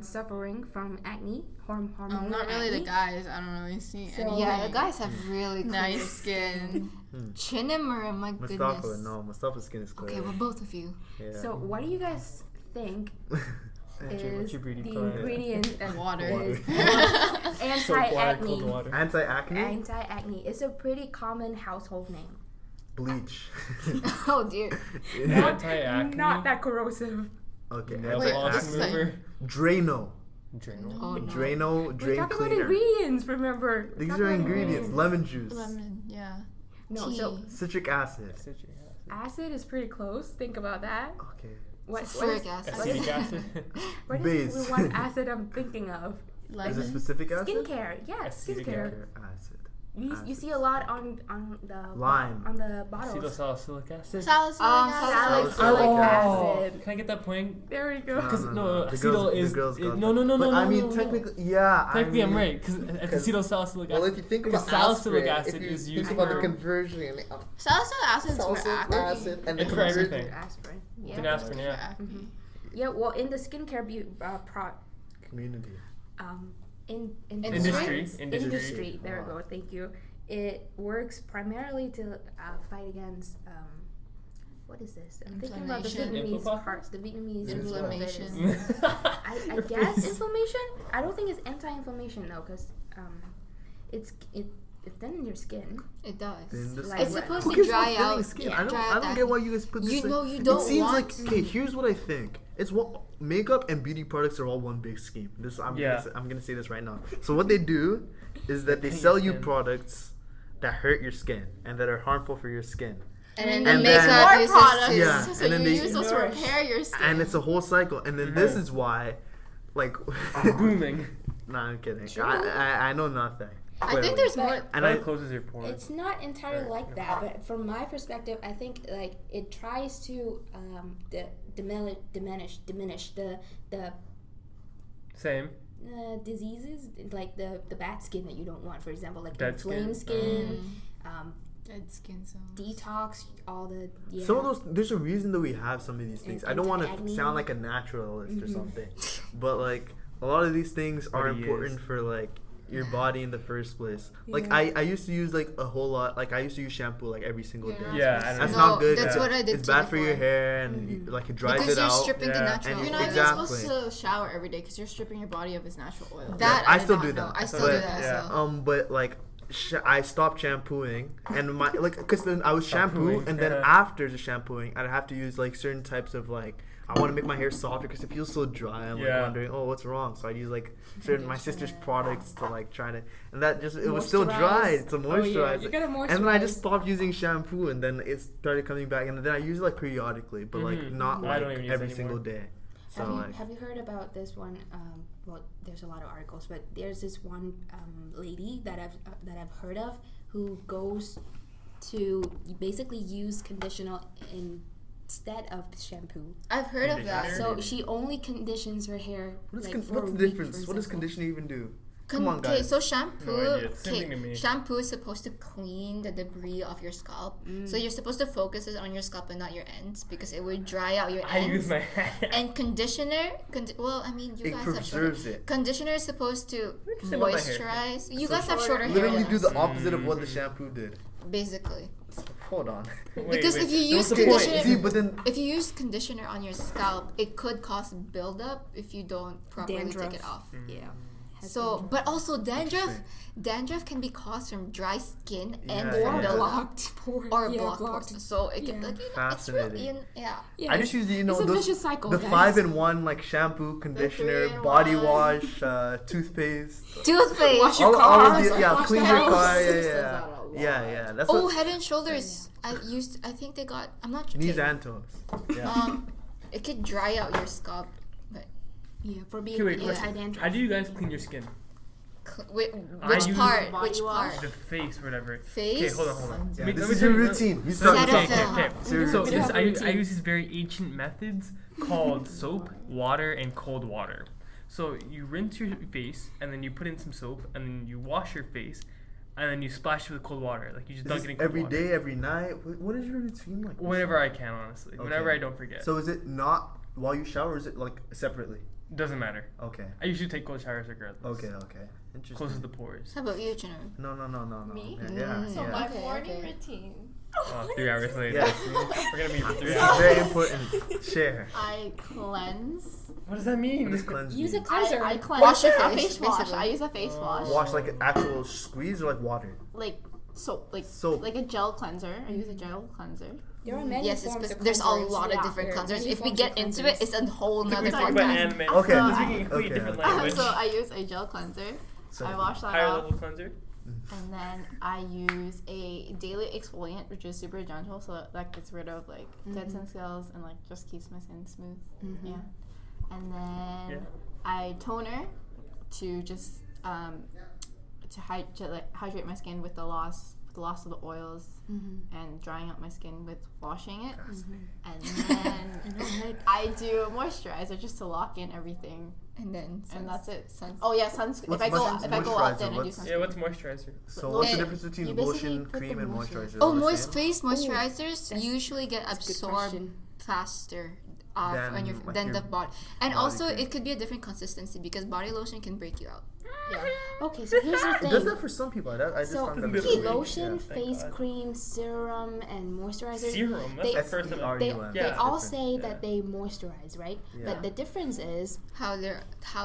Speaker 3: suffering from acne, hormonal
Speaker 5: Not really the
Speaker 3: acne.
Speaker 5: guys. I don't really see
Speaker 3: So-
Speaker 5: any.
Speaker 2: Yeah, the guys have really
Speaker 5: Nice
Speaker 2: clear
Speaker 5: skin.
Speaker 2: Chinemerem, my
Speaker 1: Mustafa,
Speaker 2: goodness.
Speaker 1: no, Mustafa's skin is clear.
Speaker 2: Okay, well, both of you.
Speaker 1: Yeah.
Speaker 3: So, what do you guys think is
Speaker 4: your beauty
Speaker 3: the
Speaker 4: product?
Speaker 3: ingredient that
Speaker 5: Water.
Speaker 3: is
Speaker 4: Soap water, cold
Speaker 3: anti-acne.
Speaker 4: water.
Speaker 1: Anti-acne?
Speaker 3: Anti-acne. It's a pretty common household name.
Speaker 1: Bleach.
Speaker 2: Oh dear.
Speaker 4: Anti-acne.
Speaker 3: Not that corrosive.
Speaker 1: Okay.
Speaker 4: Nail
Speaker 5: Wait,
Speaker 4: polish
Speaker 5: this is like-
Speaker 4: remover.
Speaker 1: Drano.
Speaker 4: Journal.
Speaker 2: Oh no.
Speaker 1: Drano,
Speaker 3: We're
Speaker 1: drain
Speaker 3: talking about
Speaker 1: cleaner.
Speaker 3: ingredients, remember? We're
Speaker 1: These
Speaker 3: talking
Speaker 1: are
Speaker 3: about
Speaker 1: ingredients. Lemon juice.
Speaker 5: Lemon, yeah.
Speaker 3: No,
Speaker 5: Tea.
Speaker 3: so
Speaker 1: Citric acid.
Speaker 4: Citric acid.
Speaker 3: acid is pretty close. Think about that.
Speaker 1: Okay.
Speaker 3: What
Speaker 2: Sulfuric
Speaker 3: is,
Speaker 2: acid.
Speaker 4: Acetic acid.
Speaker 3: what is
Speaker 1: Base.
Speaker 3: the one acid I'm thinking of?
Speaker 1: Is it
Speaker 5: Lemon.
Speaker 1: specific acid?
Speaker 3: Skincare. Yes,
Speaker 4: Acetic
Speaker 3: skincare.
Speaker 1: Acid.
Speaker 3: You see a lot on the
Speaker 1: Lime.
Speaker 3: on the bottles.
Speaker 4: Acetylsalicylic acid.
Speaker 5: Salicylic acid.
Speaker 3: Salicylic
Speaker 4: Oh,
Speaker 3: acid.
Speaker 4: can I get that point?
Speaker 3: There we go.
Speaker 4: Because no,
Speaker 1: The
Speaker 4: acetyl
Speaker 1: girls-
Speaker 4: is
Speaker 1: the girls got
Speaker 4: no.
Speaker 1: But I mean,
Speaker 4: no.
Speaker 1: technically, yeah.
Speaker 4: Technically,
Speaker 1: I mean,
Speaker 4: I'm right because acetylsalicylic acid.
Speaker 6: Well, if you think about
Speaker 4: Because
Speaker 6: aspirin,
Speaker 4: salicylic acid
Speaker 6: if you
Speaker 4: is
Speaker 6: think
Speaker 4: used
Speaker 6: about
Speaker 3: for-
Speaker 6: the conversion of
Speaker 5: Salicylic acid is for
Speaker 6: salicylic
Speaker 5: acne.
Speaker 6: acid and the
Speaker 4: It's for
Speaker 6: conversion.
Speaker 4: everything.
Speaker 3: Aspirin.
Speaker 4: An
Speaker 3: Yeah.
Speaker 4: aspirin, yeah.
Speaker 3: Mhm. Yeah. Well, in the skincare
Speaker 1: community.
Speaker 3: industry. There we go. Thank you. It works primarily to fight against what is this? I'm thinking about the
Speaker 5: Inflammation.
Speaker 3: Vietnamese parts. The Vietnamese
Speaker 5: Inflammation.
Speaker 3: I guess inflammation. I don't think it's anti-inflammation though, because it's thin in your skin.
Speaker 2: It does.
Speaker 1: Then the
Speaker 3: Like
Speaker 2: It's
Speaker 3: what?
Speaker 2: supposed
Speaker 1: Who
Speaker 2: to
Speaker 1: cares
Speaker 2: dry
Speaker 1: about thinning
Speaker 2: out.
Speaker 1: skin?
Speaker 2: Yeah,
Speaker 1: I
Speaker 2: dry out
Speaker 1: don't
Speaker 2: that.
Speaker 1: get why you guys put this.
Speaker 2: You
Speaker 1: like-
Speaker 2: know, you don't
Speaker 1: It seems
Speaker 2: want.
Speaker 1: like okay. Here's what I think. It's what makeup and beauty products are all one big scheme. This I'm gonna say this right now. So what they do is that they
Speaker 4: Paint
Speaker 1: sell
Speaker 4: your
Speaker 1: you
Speaker 4: skin.
Speaker 1: products that hurt your skin and that are harmful for your skin.
Speaker 2: And then
Speaker 1: And
Speaker 2: the
Speaker 1: then-
Speaker 2: makeup
Speaker 5: More
Speaker 2: uses
Speaker 5: products.
Speaker 2: to-
Speaker 1: Yeah,
Speaker 5: So
Speaker 1: and then
Speaker 5: you
Speaker 1: they-
Speaker 5: use those to repair your skin.
Speaker 1: And it's a whole cycle. And then this is why, like,
Speaker 4: Booming.
Speaker 1: nah, I'm kidding.
Speaker 3: True.
Speaker 1: I know nothing.
Speaker 5: I
Speaker 1: Clearly.
Speaker 5: think there's more.
Speaker 1: And
Speaker 4: That
Speaker 1: I
Speaker 4: closes your pores.
Speaker 3: It's not entirely like that, but from my perspective, I think like it tries to diminish the
Speaker 4: Same.
Speaker 3: diseases, like the bad skin that you don't want. For example, like
Speaker 4: Dead
Speaker 3: inflamed
Speaker 4: skin.
Speaker 3: skin,
Speaker 5: Dead skin cells.
Speaker 3: detox, all the
Speaker 1: Some of those, there's a reason that we have some of these things. I don't want to
Speaker 3: Anti-acne.
Speaker 1: sound like a naturalist or something, but like a lot of these things are
Speaker 4: But he
Speaker 1: important
Speaker 4: is.
Speaker 1: for like your body in the first place. Like
Speaker 3: Yeah.
Speaker 1: I used to use like a whole lot. Like I used to use shampoo like every single day.
Speaker 4: Yeah, I
Speaker 1: That's
Speaker 4: know.
Speaker 1: not good.
Speaker 2: That's what I did
Speaker 1: It's
Speaker 2: too
Speaker 1: bad for your
Speaker 2: before.
Speaker 1: hair and like it dries
Speaker 2: Because
Speaker 1: it
Speaker 2: you're
Speaker 1: out.
Speaker 2: stripping the
Speaker 4: Yeah.
Speaker 2: natural.
Speaker 1: And
Speaker 5: You're
Speaker 2: oil.
Speaker 5: not
Speaker 1: Exactly.
Speaker 5: even supposed to shower every day because you're stripping your body of its natural oil.
Speaker 2: That
Speaker 1: I
Speaker 2: did
Speaker 1: still
Speaker 2: not
Speaker 1: do
Speaker 2: know.
Speaker 1: that.
Speaker 2: I still
Speaker 1: But-
Speaker 2: do that.
Speaker 4: yeah.
Speaker 2: So.
Speaker 1: But like I stopped shampooing and my like because then I would shampoo
Speaker 4: Shampooing,
Speaker 1: and then
Speaker 4: yeah.
Speaker 1: after the shampooing I'd have to use like certain types of like I want to make my hair softer because it feels so dry. I'm like
Speaker 4: Yeah.
Speaker 1: wondering, oh, what's wrong? So I'd use like certain my sister's products to like try to, and that just it was still dry.
Speaker 3: Moisturize.
Speaker 1: It's a
Speaker 3: Oh, yeah,
Speaker 1: moisturizer.
Speaker 3: you gotta moisturize.
Speaker 1: And then I just stopped using shampoo, and then it started coming back, and then I use it like periodically, but like
Speaker 4: Mhm.
Speaker 1: not
Speaker 4: I
Speaker 1: like
Speaker 4: don't even use it
Speaker 1: every
Speaker 4: anymore.
Speaker 1: single day. So like
Speaker 3: Have you heard about this one? Well, there's a lot of articles, but there's this one lady that I've heard of who goes to basically use conditioner instead of shampoo.
Speaker 2: I've heard of that.
Speaker 4: Conditioner?
Speaker 3: So she only conditions her hair.
Speaker 1: what is
Speaker 3: like, for
Speaker 1: what's
Speaker 3: a
Speaker 1: the
Speaker 3: week,
Speaker 1: difference?
Speaker 3: for
Speaker 1: What does
Speaker 3: example.
Speaker 1: conditioner even do?
Speaker 2: Con-
Speaker 1: Come on,
Speaker 2: okay,
Speaker 1: guys.
Speaker 2: so shampoo.
Speaker 4: No idea. Same thing to
Speaker 2: Okay,
Speaker 4: me.
Speaker 2: shampoo is supposed to clean the debris off your scalp.
Speaker 3: Mm.
Speaker 2: So you're supposed to focus it on your scalp and not your ends because it would dry out your
Speaker 4: I
Speaker 2: ends.
Speaker 4: use my hand.
Speaker 2: And conditioner, well, I mean, you
Speaker 1: It
Speaker 2: guys have
Speaker 1: preserves
Speaker 2: shorter.
Speaker 1: it.
Speaker 2: Conditioner is supposed to
Speaker 4: Interesting about my hair.
Speaker 2: moisturize. You
Speaker 1: So
Speaker 2: guys have shorter hair.
Speaker 1: Literally
Speaker 2: than
Speaker 1: do
Speaker 2: us,
Speaker 1: the opposite of what the shampoo did.
Speaker 2: basically.
Speaker 1: Hold on.
Speaker 2: Because if you
Speaker 4: What's
Speaker 2: use
Speaker 4: the
Speaker 2: conditioner-
Speaker 4: point?
Speaker 1: See, but then
Speaker 2: If you use conditioner on your scalp, it could cause buildup if you don't properly
Speaker 3: Dandruff.
Speaker 2: take it off.
Speaker 3: Yeah. Has
Speaker 2: So,
Speaker 3: dandruff.
Speaker 2: but also dandruff,
Speaker 1: Interesting.
Speaker 2: dandruff can be caused from dry skin and
Speaker 1: Yeah,
Speaker 2: from
Speaker 1: yeah.
Speaker 2: buildup.
Speaker 3: blocked pores.
Speaker 2: Or
Speaker 3: Yeah,
Speaker 2: blocked
Speaker 3: blocked.
Speaker 2: pores. So it can,
Speaker 3: Yeah.
Speaker 2: like, you know, it's
Speaker 1: Fascinating.
Speaker 2: really, yeah.
Speaker 3: Yeah,
Speaker 1: I just use
Speaker 3: it's a
Speaker 1: those
Speaker 3: vicious cycle,
Speaker 1: the
Speaker 3: guys.
Speaker 1: 5-in-1 like shampoo, conditioner,
Speaker 5: 3-in-1.
Speaker 1: body wash, toothpaste.
Speaker 2: Toothpaste.
Speaker 3: Wash your
Speaker 1: all
Speaker 3: car.
Speaker 1: of the, yeah,
Speaker 3: Wash
Speaker 1: clean
Speaker 3: the
Speaker 1: your
Speaker 3: house.
Speaker 1: car.
Speaker 5: Says
Speaker 1: Yeah,
Speaker 5: that a lot.
Speaker 1: yeah. That's
Speaker 2: Oh,
Speaker 1: what
Speaker 2: Head and Shoulders. I think they got. I'm not sure.
Speaker 1: knees
Speaker 2: okay.
Speaker 1: and toes. Yeah.
Speaker 2: It could dry out your scalp. But
Speaker 3: Yeah, for being
Speaker 4: Okay, wait,
Speaker 3: anti-dandruff.
Speaker 4: How do you guys clean your skin? I
Speaker 2: which
Speaker 4: use
Speaker 2: part?
Speaker 5: body
Speaker 2: Which
Speaker 5: wash.
Speaker 2: part?
Speaker 4: The face, whatever.
Speaker 2: Face.
Speaker 4: Okay, hold on.
Speaker 1: Yeah,
Speaker 4: Let me
Speaker 1: this
Speaker 4: tell
Speaker 1: is your
Speaker 4: you-
Speaker 1: routine. You
Speaker 2: Set
Speaker 1: start.
Speaker 2: a
Speaker 4: Okay,
Speaker 2: film.
Speaker 4: okay.
Speaker 1: Serious.
Speaker 4: So
Speaker 3: We have a
Speaker 4: I
Speaker 3: routine.
Speaker 4: use these very ancient methods called soap, water, and cold water. So you rinse your face, and then you put in some soap, and then you wash your face, and then you splash it with cold water. Like you just
Speaker 1: Is
Speaker 4: dunk
Speaker 1: this
Speaker 4: it in cold
Speaker 1: every
Speaker 4: water.
Speaker 1: day, every night? What is your routine like?
Speaker 4: Whenever I can, honestly. Whenever
Speaker 1: Okay.
Speaker 4: I don't forget.
Speaker 1: So is it not while you shower, or is it like separately?
Speaker 4: Doesn't matter.
Speaker 1: Okay.
Speaker 4: I usually take cold showers regardless.
Speaker 1: Okay. Interesting.
Speaker 4: Closes the pores.
Speaker 2: How about you, Chinemerem?
Speaker 1: No.
Speaker 5: Me?
Speaker 1: Yeah.
Speaker 5: So
Speaker 1: yeah.
Speaker 5: my
Speaker 2: Okay,
Speaker 5: morning
Speaker 2: okay.
Speaker 5: routine.
Speaker 4: 3 hours later.
Speaker 1: Yeah.
Speaker 4: We're gonna meet for 3
Speaker 1: This
Speaker 4: hours.
Speaker 1: is very important. Share.
Speaker 5: I cleanse.
Speaker 4: What does that mean?
Speaker 1: What does cleanse
Speaker 3: Use a
Speaker 1: mean?
Speaker 3: cleanser.
Speaker 5: I cleanse.
Speaker 2: Wash your
Speaker 5: a
Speaker 2: face,
Speaker 5: face wash.
Speaker 2: basically.
Speaker 5: I use a face wash.
Speaker 1: Wash like actual squeeze or like water?
Speaker 5: Like soap.
Speaker 1: Soap.
Speaker 5: Like a gel cleanser. I use a gel cleanser.
Speaker 3: There are many
Speaker 2: Yes,
Speaker 3: forms of
Speaker 2: there's a
Speaker 3: cleansers.
Speaker 2: lot of
Speaker 3: Yeah,
Speaker 2: different
Speaker 3: there are
Speaker 2: cleansers.
Speaker 3: many
Speaker 2: If we
Speaker 3: forms
Speaker 2: get
Speaker 3: of
Speaker 2: into it,
Speaker 3: cleansers.
Speaker 2: it's a whole
Speaker 4: We
Speaker 2: nother
Speaker 4: talk about
Speaker 2: podcast.
Speaker 4: anime.
Speaker 1: Okay.
Speaker 5: So
Speaker 4: We're speaking a completely
Speaker 1: Okay,
Speaker 4: different
Speaker 1: okay.
Speaker 4: language.
Speaker 5: So I use a gel cleanser.
Speaker 1: So-
Speaker 5: I wash that
Speaker 4: Higher
Speaker 5: off.
Speaker 4: level cleanser.
Speaker 5: And then I use a daily exfoliant, which is super gentle, so that gets rid of like dead skin cells and like just keeps my skin smooth. Yeah. And then
Speaker 4: Yeah.
Speaker 5: I toner to just to like hydrate my skin with the loss of the oils and drying out my skin with washing it. And then I do a moisturizer just to lock in everything.
Speaker 2: And then
Speaker 5: And that's it.
Speaker 2: Sunscreen.
Speaker 5: Oh yeah, sunscreen.
Speaker 1: What's
Speaker 5: If I go
Speaker 1: moisturizer?
Speaker 5: out, then I do
Speaker 1: What's-
Speaker 5: sunscreen.
Speaker 4: Yeah, what's moisturizer?
Speaker 1: So what's the
Speaker 2: Yeah.
Speaker 1: difference between
Speaker 3: You basically
Speaker 1: lotion,
Speaker 3: put the
Speaker 1: cream, and
Speaker 3: moisture.
Speaker 1: moisturizer?
Speaker 2: Oh,
Speaker 1: All the
Speaker 2: moist
Speaker 1: same?
Speaker 2: face moisturizers
Speaker 3: that's-
Speaker 2: usually get
Speaker 3: that's a good
Speaker 2: absorbed
Speaker 3: question.
Speaker 2: faster off
Speaker 1: Than,
Speaker 2: when you're
Speaker 1: like,
Speaker 2: than
Speaker 1: your
Speaker 2: the body. And
Speaker 1: body
Speaker 2: also
Speaker 1: cream.
Speaker 2: it could be a different consistency because body lotion can break you out.
Speaker 5: Yeah.
Speaker 3: Okay, so here's the
Speaker 1: It
Speaker 3: thing.
Speaker 1: does that for some people. I just
Speaker 3: So
Speaker 1: found that
Speaker 4: Really?
Speaker 3: key
Speaker 1: really-
Speaker 3: lotion,
Speaker 1: yeah.
Speaker 4: thank
Speaker 3: face
Speaker 4: God.
Speaker 3: cream, serum, and moisturizer.
Speaker 4: Serum. That's
Speaker 3: They-
Speaker 4: the first time.
Speaker 3: They,
Speaker 1: SERUM.
Speaker 3: they
Speaker 4: Yeah.
Speaker 3: all
Speaker 1: Different.
Speaker 3: say
Speaker 4: Yeah.
Speaker 3: that they moisturize, right?
Speaker 1: Yeah.
Speaker 3: But the difference is
Speaker 2: How they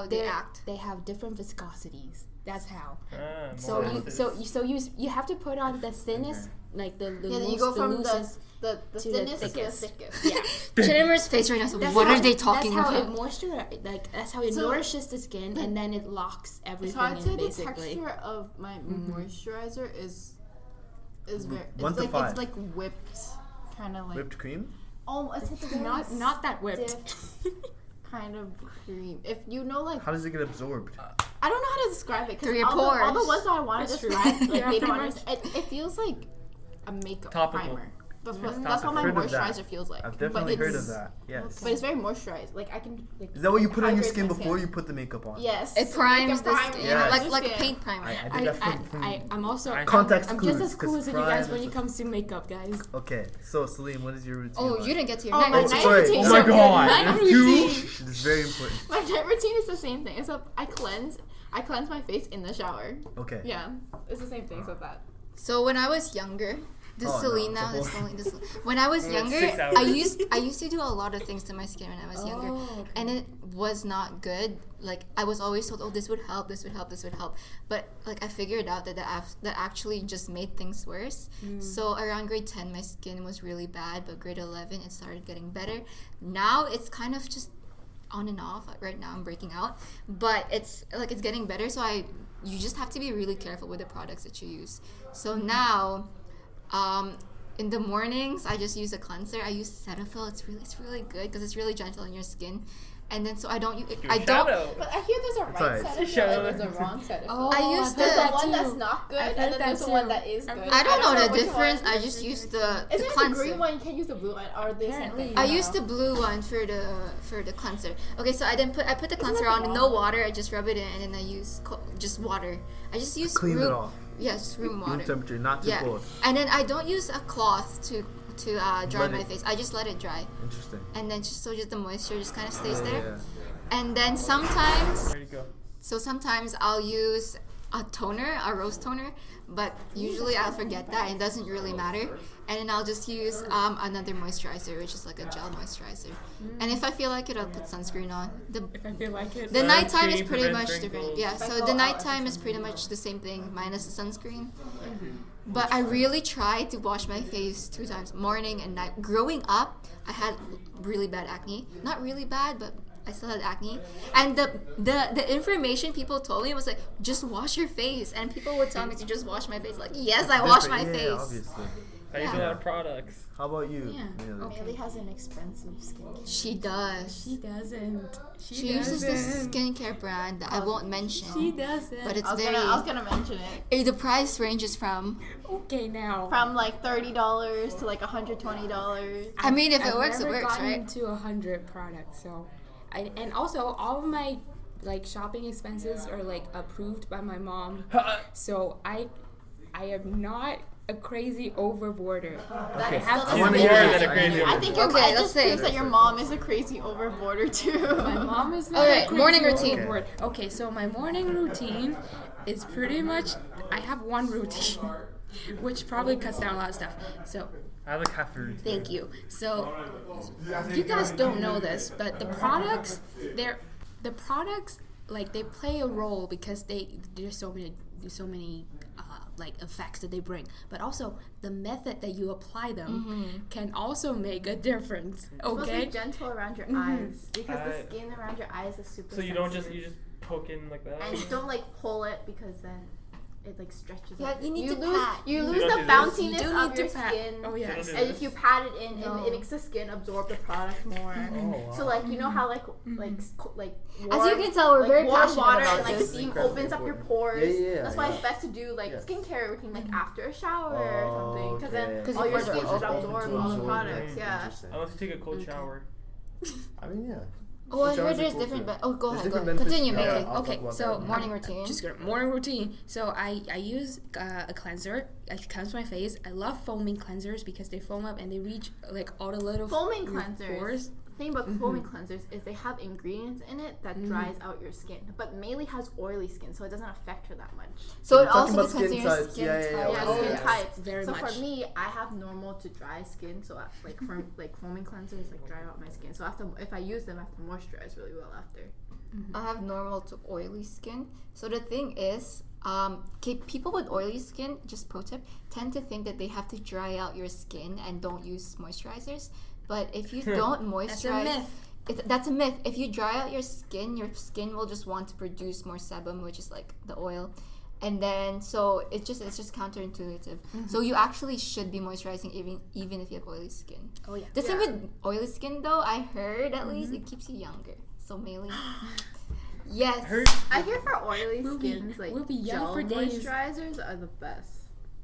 Speaker 3: they're-
Speaker 2: act.
Speaker 3: They have different viscosities. That's how.
Speaker 4: Ah,
Speaker 3: So
Speaker 4: more
Speaker 3: you
Speaker 4: emphasis.
Speaker 3: you have to put on the thinnest, like the
Speaker 5: Yeah, then you
Speaker 3: loose,
Speaker 5: go
Speaker 3: the
Speaker 5: from
Speaker 3: loosest.
Speaker 5: the
Speaker 3: to the
Speaker 5: thinnest to the
Speaker 3: thickest.
Speaker 5: thickest.
Speaker 3: Yeah.
Speaker 2: Chinemerem's face right now. So
Speaker 3: That's
Speaker 2: what
Speaker 3: how,
Speaker 2: are they talking
Speaker 3: That's how
Speaker 2: about?
Speaker 3: it moisturize. Like that's how it
Speaker 5: So-
Speaker 3: nourishes the skin, and then it locks everything
Speaker 5: So I'd say
Speaker 3: in
Speaker 5: the
Speaker 3: basically.
Speaker 5: texture of my moisturizer is very.
Speaker 1: One
Speaker 5: it's
Speaker 1: to
Speaker 5: like
Speaker 1: five.
Speaker 5: it's like whipped, kind of like.
Speaker 1: Whipped cream?
Speaker 5: Oh, it's very
Speaker 3: Not that whipped.
Speaker 5: stiff kind of cream. If you know, like
Speaker 1: How does it get absorbed?
Speaker 5: I don't know how to describe it
Speaker 2: Through
Speaker 5: because
Speaker 2: your
Speaker 5: all the
Speaker 2: pores.
Speaker 5: ones that I want to
Speaker 3: That's true.
Speaker 5: describe, like
Speaker 3: Yeah,
Speaker 5: they
Speaker 3: pretty
Speaker 5: don't
Speaker 3: much.
Speaker 5: understand. It feels like a makeup
Speaker 4: Topical.
Speaker 5: primer. That's what
Speaker 1: I've
Speaker 5: my
Speaker 1: heard of that.
Speaker 5: moisturizer feels like.
Speaker 1: I've
Speaker 5: But
Speaker 1: definitely heard
Speaker 5: it's-
Speaker 1: of that. Yes.
Speaker 5: But it's very moisturized. Like I can. Like,
Speaker 1: Is that what you put on your
Speaker 5: hydrate
Speaker 1: skin
Speaker 5: my
Speaker 1: before you put the makeup on?
Speaker 5: Yes.
Speaker 2: It primes the
Speaker 5: Like a
Speaker 2: skin,
Speaker 5: primer.
Speaker 1: Yeah.
Speaker 2: like a
Speaker 5: Skin.
Speaker 2: paint primer.
Speaker 1: I did that for
Speaker 3: I'm also
Speaker 1: Context
Speaker 3: I'm
Speaker 1: clues,
Speaker 3: just as cool
Speaker 1: 'cause
Speaker 3: as you guys
Speaker 1: prime
Speaker 3: when
Speaker 1: is
Speaker 3: it comes to makeup, guys.
Speaker 1: Okay, so Celine, what is your routine?
Speaker 2: Oh,
Speaker 1: like?
Speaker 2: you didn't get to your
Speaker 5: Oh,
Speaker 2: night
Speaker 5: my
Speaker 2: routine.
Speaker 5: night
Speaker 1: sorry.
Speaker 5: routine.
Speaker 4: Oh my
Speaker 5: So
Speaker 4: God.
Speaker 5: Night
Speaker 4: Night
Speaker 5: routine.
Speaker 1: This is very important.
Speaker 5: My night routine is the same thing. Except I cleanse my face in the shower.
Speaker 1: Okay.
Speaker 5: Yeah, it's the same thing except that.
Speaker 2: So when I was younger, this
Speaker 1: Oh,
Speaker 2: Celine
Speaker 1: no,
Speaker 2: now,
Speaker 1: it's
Speaker 2: this
Speaker 1: a
Speaker 2: Celine, this when I was
Speaker 4: Like
Speaker 2: younger,
Speaker 4: 6 hours.
Speaker 2: I used to do a lot of things to my skin when I was younger,
Speaker 3: okay.
Speaker 2: and it was not good. Like I was always told, oh, this would help, this would help, this would help, but like I figured out that actually just made things worse. So around grade 10, my skin was really bad, but grade 11, it started getting better. Now it's kind of just on and off. Right now I'm breaking out, but it's getting better. So you just have to be really careful with the products that you use. So now, in the mornings I just use a cleanser. I use Cetaphil. It's really good because it's really gentle on your skin. And then so I don't use I don't.
Speaker 4: Shadow.
Speaker 5: But I hear there's a right
Speaker 1: alright.
Speaker 5: set of
Speaker 4: Shadow.
Speaker 5: and there's a wrong set of
Speaker 3: Oh,
Speaker 2: I used
Speaker 3: I've
Speaker 5: There's
Speaker 3: heard
Speaker 5: the
Speaker 3: that
Speaker 5: one
Speaker 3: too.
Speaker 5: that's not good,
Speaker 3: I've
Speaker 5: and
Speaker 3: heard
Speaker 5: then
Speaker 3: that
Speaker 5: there's the
Speaker 3: too.
Speaker 5: one that is
Speaker 3: I've
Speaker 5: good.
Speaker 3: heard
Speaker 2: I don't know the
Speaker 5: which
Speaker 2: difference.
Speaker 5: one.
Speaker 2: I just use the
Speaker 5: Isn't it the green
Speaker 2: cleanser.
Speaker 5: one? You can't use the blue one, or the same
Speaker 3: Apparently.
Speaker 5: thing.
Speaker 2: I
Speaker 5: don't
Speaker 2: used
Speaker 5: know.
Speaker 2: the blue one for the cleanser. Okay, so I put the cleanser
Speaker 5: that
Speaker 2: on
Speaker 5: the
Speaker 2: no
Speaker 5: wrong
Speaker 2: water. I just rub it in, and then I use just water. I just use
Speaker 1: Clean
Speaker 2: room,
Speaker 1: it off.
Speaker 2: Yes, room
Speaker 1: Room
Speaker 2: water.
Speaker 1: temperature, not too
Speaker 2: Yeah,
Speaker 1: cold.
Speaker 2: and then I don't use a cloth to dry
Speaker 1: Let
Speaker 2: my
Speaker 1: it-
Speaker 2: face. I just let it dry,
Speaker 1: Interesting.
Speaker 2: and then just the moisture just kind of stays
Speaker 1: Yeah,
Speaker 2: there.
Speaker 1: yeah.
Speaker 2: And then sometimes
Speaker 4: There you go.
Speaker 2: I'll use a toner, a rose toner, but usually I'll forget that. It doesn't really matter. And then I'll just use another moisturizer, which is like a gel moisturizer. And if I feel like it, I'll put sunscreen on.
Speaker 3: If I feel like it.
Speaker 2: The nighttime is
Speaker 4: Sunscreen
Speaker 2: pretty
Speaker 4: prevents
Speaker 2: much different.
Speaker 4: wrinkles.
Speaker 2: Yeah, so the nighttime is pretty much the same thing minus the sunscreen. But I really try to wash my face 2 times, morning and night. Growing up, I had really bad acne. Not really bad, but I still had acne. And the information people told me was like, just wash your face. And people would tell me to just wash my face. Like, yes, I wash my
Speaker 1: Yeah,
Speaker 2: face.
Speaker 1: obviously.
Speaker 4: I use a
Speaker 2: Yeah.
Speaker 4: lot of products.
Speaker 1: How about you?
Speaker 3: Yeah.
Speaker 1: Amelia?
Speaker 5: Miley has an expensive skin.
Speaker 2: She does.
Speaker 3: She doesn't.
Speaker 2: She uses this skincare brand that I won't mention.
Speaker 3: She doesn't.
Speaker 2: But it's
Speaker 5: I was gonna mention it.
Speaker 2: the price ranges from.
Speaker 3: okay now.
Speaker 5: From like $30 to like $120.
Speaker 2: I mean, if it
Speaker 3: I've
Speaker 2: works, it
Speaker 3: never
Speaker 2: works,
Speaker 3: gotten
Speaker 2: right?
Speaker 3: to 100 products, so and also all of my like shopping expenses are like approved by my mom. So I am not a crazy overboarder.
Speaker 5: That is
Speaker 3: have
Speaker 5: still
Speaker 3: to
Speaker 5: the
Speaker 3: say
Speaker 5: same.
Speaker 3: that.
Speaker 4: Than a crazy
Speaker 5: I think your
Speaker 2: Okay,
Speaker 5: it
Speaker 2: let's
Speaker 5: just
Speaker 2: say.
Speaker 5: proves that your mom is a crazy overboarder too.
Speaker 3: My mom is not
Speaker 2: Alright,
Speaker 3: a crazy
Speaker 2: morning routine.
Speaker 3: overboard. Okay, so my morning routine is pretty much, I have one routine, which probably cuts down a lot of stuff. So
Speaker 4: I have like half a routine.
Speaker 3: thank you. So you guys don't know this, but the products like they play a role because there's so many like effects that they bring, but also the method that you apply them can also make a difference.
Speaker 5: You're supposed to
Speaker 3: Okay.
Speaker 5: be gentle around your eyes because the skin around your eyes is super.
Speaker 4: So you don't just poke in like that.
Speaker 5: and don't like pull it because then it like stretches.
Speaker 2: Yeah,
Speaker 5: out.
Speaker 2: you need to
Speaker 5: lose,
Speaker 2: pat.
Speaker 5: You
Speaker 4: You
Speaker 5: lose
Speaker 4: don't
Speaker 5: the
Speaker 4: do this?
Speaker 5: bounciness
Speaker 3: You do
Speaker 5: of
Speaker 3: need
Speaker 5: your
Speaker 3: to pat.
Speaker 5: skin.
Speaker 3: Oh yes.
Speaker 4: do
Speaker 5: And if you pat it in,
Speaker 2: No.
Speaker 5: it makes the skin absorb the product more.
Speaker 4: Oh, wow.
Speaker 5: So like you know how like
Speaker 2: As you can tell, we're
Speaker 5: like
Speaker 2: very
Speaker 5: warm
Speaker 2: passionate
Speaker 5: water
Speaker 2: about
Speaker 5: and like
Speaker 2: this.
Speaker 5: steam
Speaker 1: Incredibly
Speaker 5: opens up your
Speaker 1: important.
Speaker 5: pores.
Speaker 1: Yeah,
Speaker 5: That's why
Speaker 1: yeah.
Speaker 5: it's best to do like
Speaker 1: Yes.
Speaker 5: skincare routine like after a shower or something because
Speaker 1: okay.
Speaker 5: then
Speaker 2: 'Cause
Speaker 5: all
Speaker 2: your
Speaker 5: your
Speaker 2: pores are
Speaker 5: skin should
Speaker 2: open
Speaker 5: absorb
Speaker 2: to
Speaker 5: all the
Speaker 2: absorb
Speaker 5: products.
Speaker 1: it.
Speaker 5: Yeah.
Speaker 1: Interesting.
Speaker 4: Unless you take a cold
Speaker 3: Okay.
Speaker 4: shower.
Speaker 1: I mean, yeah.
Speaker 2: Oh, I
Speaker 1: Cold showers
Speaker 2: heard
Speaker 1: are
Speaker 2: there's
Speaker 1: cool
Speaker 2: different.
Speaker 1: too.
Speaker 2: Go
Speaker 1: There's
Speaker 2: ahead.
Speaker 1: different
Speaker 2: Go.
Speaker 1: benefits.
Speaker 2: Continue,
Speaker 1: Yeah,
Speaker 2: Megan.
Speaker 1: I'll talk
Speaker 3: Okay,
Speaker 1: about
Speaker 3: so
Speaker 1: that.
Speaker 2: Morning routine.
Speaker 3: Just good morning routine. So I use a cleanser. I cleanse my face. I love foaming cleansers because they foam up and they reach like all the little
Speaker 5: Foaming
Speaker 3: your
Speaker 5: cleansers.
Speaker 3: pores.
Speaker 5: The thing about foaming cleansers is they have ingredients in it that dries out your skin. But Maylee has oily skin, so it doesn't affect her that much.
Speaker 2: So
Speaker 1: We're
Speaker 2: it also
Speaker 1: talking about
Speaker 2: depends on
Speaker 1: skin
Speaker 2: your
Speaker 1: types.
Speaker 2: skin
Speaker 1: Yeah, yeah,
Speaker 2: type.
Speaker 1: yeah.
Speaker 5: Yeah,
Speaker 3: Oh,
Speaker 5: skin
Speaker 3: yes.
Speaker 5: types.
Speaker 3: Very
Speaker 5: so
Speaker 3: much.
Speaker 5: for me, I have normal to dry skin, so like for like foaming cleansers like dry out my skin. So if I use them, I have to moisturize really well after.
Speaker 2: I have normal to oily skin. So the thing is, people with oily skin, just pro tip, tend to think that they have to dry out your skin and don't use moisturizers. But if you don't moisturize,
Speaker 3: That's a myth.
Speaker 2: That's a myth. If you dry out your skin will just want to produce more sebum, which is like the oil. And then so it's just counterintuitive. So you actually should be moisturizing even if you have oily skin.
Speaker 3: Oh yeah.
Speaker 2: The thing with oily skin though, I heard at least it keeps you younger. So Maylee. Yes.
Speaker 5: I hear for oily
Speaker 3: We'll be-
Speaker 5: skins, like
Speaker 3: we'll be young
Speaker 5: gel
Speaker 3: for days.
Speaker 5: moisturizers are the best.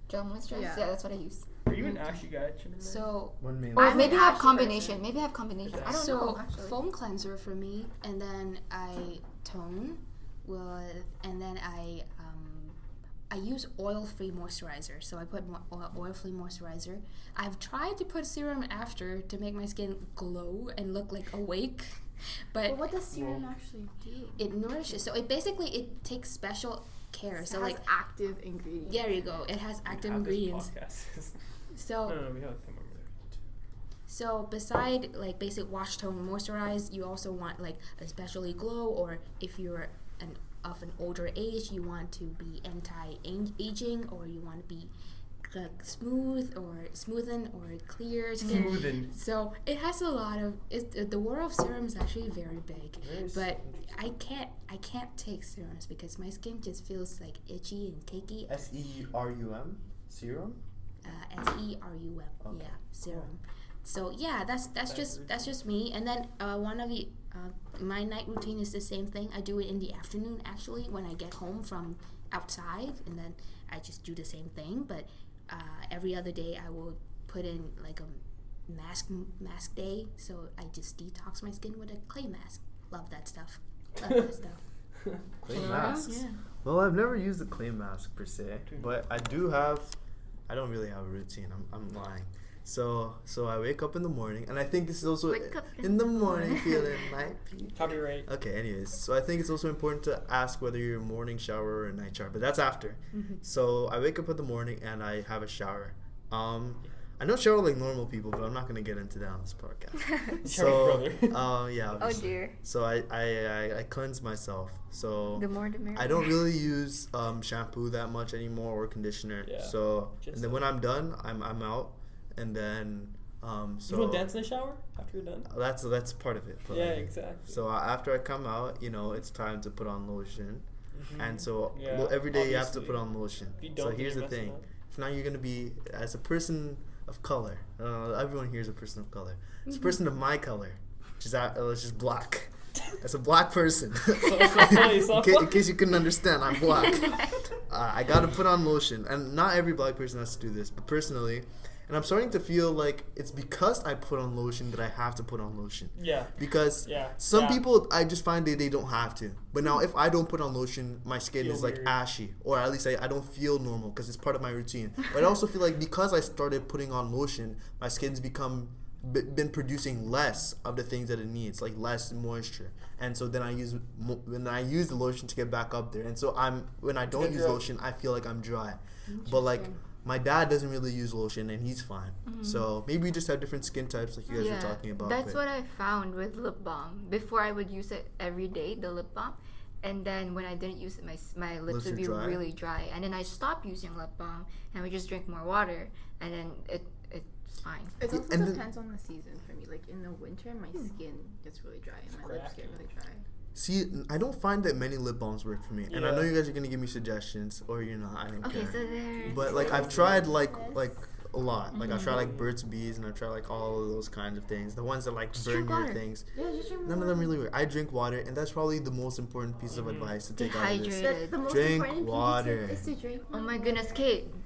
Speaker 2: Gel moisturizer.
Speaker 5: Yeah.
Speaker 2: Yeah, that's what I use.
Speaker 4: Are you an ashy guy, Chinemerem?
Speaker 3: So
Speaker 1: One main.
Speaker 2: Or
Speaker 5: I'm
Speaker 2: maybe
Speaker 5: an
Speaker 2: have
Speaker 5: ashy
Speaker 2: combination.
Speaker 5: person.
Speaker 2: Maybe have combination. I don't
Speaker 3: so
Speaker 2: know actually.
Speaker 3: foam cleanser for me, and then I tone with, and then I use oil-free moisturizer. So I put oil-free moisturizer. I've tried to put serum after to make my skin glow and look like awake, but
Speaker 5: What does serum actually do?
Speaker 3: it nourishes. So it takes special care.
Speaker 5: It
Speaker 3: So
Speaker 5: has
Speaker 3: like
Speaker 5: active ingredients.
Speaker 3: there you go. It has active ingredients. So
Speaker 4: No, we have a camera over there.
Speaker 3: So beside like basic wash, tone, moisturize, you also want like especially glow, or if you're of an older age, you want to be anti-aging, or you want to be smooth or smoothen or clear skin.
Speaker 4: Smoothen.
Speaker 3: So it has a lot of the world of serum is actually very big, but I can't take serums because my skin just feels like itchy and cakey.
Speaker 1: SERUM? Serum?
Speaker 3: SERUM.
Speaker 1: Okay.
Speaker 3: Yeah, serum. So yeah, that's just me. And then one of the my night routine is the same thing. I do it in the afternoon actually when I get home from outside, and then I just do the same thing. But every other day I will put in like a mask day, so I just detox my skin with a clay mask. Love that stuff. Love that stuff.
Speaker 1: Clay masks.
Speaker 3: Yeah.
Speaker 1: Well, I've never used a clay mask per se, but I don't really have a routine. I'm lying. So I wake up in the morning, and I think this is also
Speaker 5: Wake up
Speaker 1: in the morning feeling like
Speaker 4: Copyright.
Speaker 1: Okay, anyways, so I think it's also important to ask whether you're a morning shower or a night shower, but that's after. So I wake up in the morning and I have a shower. I don't shower like normal people, but I'm not gonna get into that on this podcast.
Speaker 4: Shower brother.
Speaker 1: Yeah.
Speaker 2: Oh
Speaker 1: Obviously.
Speaker 2: dear.
Speaker 1: So I cleanse myself. So
Speaker 2: The more the merrier.
Speaker 1: I don't really use shampoo that much anymore or conditioner.
Speaker 4: Yeah.
Speaker 1: So
Speaker 4: Just
Speaker 1: and then when I'm done, I'm out, and then so
Speaker 4: You don't dance in the shower after you're done?
Speaker 1: that's part of it. But
Speaker 4: Yeah, exactly.
Speaker 1: So after I come out, it's time to put on lotion, and so
Speaker 4: Yeah,
Speaker 1: every day you have to
Speaker 4: obviously.
Speaker 1: put on lotion.
Speaker 4: If you
Speaker 1: So
Speaker 4: don't, then
Speaker 1: here's
Speaker 4: you're
Speaker 1: the
Speaker 4: messing
Speaker 1: thing:
Speaker 4: up.
Speaker 1: if now you're gonna be as a person of color, everyone here is a person of color. As a person of my color, which is just black. As a black person, in case you couldn't understand, I'm black. I gotta put on lotion, and not every black person has to do this, but personally, and and I'm starting to feel like it's because I put on lotion that I have to put on lotion.
Speaker 4: Yeah.
Speaker 1: Because
Speaker 4: Yeah.
Speaker 1: some people, I just find they don't have to. But now, if I don't put on lotion, my skin
Speaker 4: Feel
Speaker 1: is like
Speaker 4: weird.
Speaker 1: ashy, or at least I don't feel normal because it's part of my routine. But I also feel like because I started putting on lotion, my skin's been producing less of the things that it needs, like less moisture, and so then I use the lotion to get back up there, and so when I don't use lotion, I feel like I'm dry. But like my dad doesn't really use lotion and he's fine. So maybe we just have different skin types, like you guys were talking about.
Speaker 2: That's what I found with lip balm. Before I would use it every day, the lip balm, and then when I didn't use it, my lips would be really dry, and then I stopped using lip balm and we just drink more water, and then it's fine.
Speaker 5: It also
Speaker 1: And
Speaker 5: depends on the season for me. Like in the winter, my skin gets really dry and my lips get really dry.
Speaker 1: See, I don't find that many lip balms work for me, and I know you guys are gonna give me suggestions, or you're not. I don't care.
Speaker 2: So there.
Speaker 1: But like I've tried like a lot. Like I've tried like Burt's Bees, and I've tried like all of those kinds of things. The ones that like burn your things.
Speaker 5: Yeah, just drink
Speaker 1: None of them really work. I drink water, and that's probably the most important piece of advice to take out of this.
Speaker 2: Dehydrated.
Speaker 5: The most
Speaker 1: Drink
Speaker 5: important
Speaker 1: water.
Speaker 5: piece is to drink
Speaker 2: Oh
Speaker 5: water.
Speaker 2: my goodness,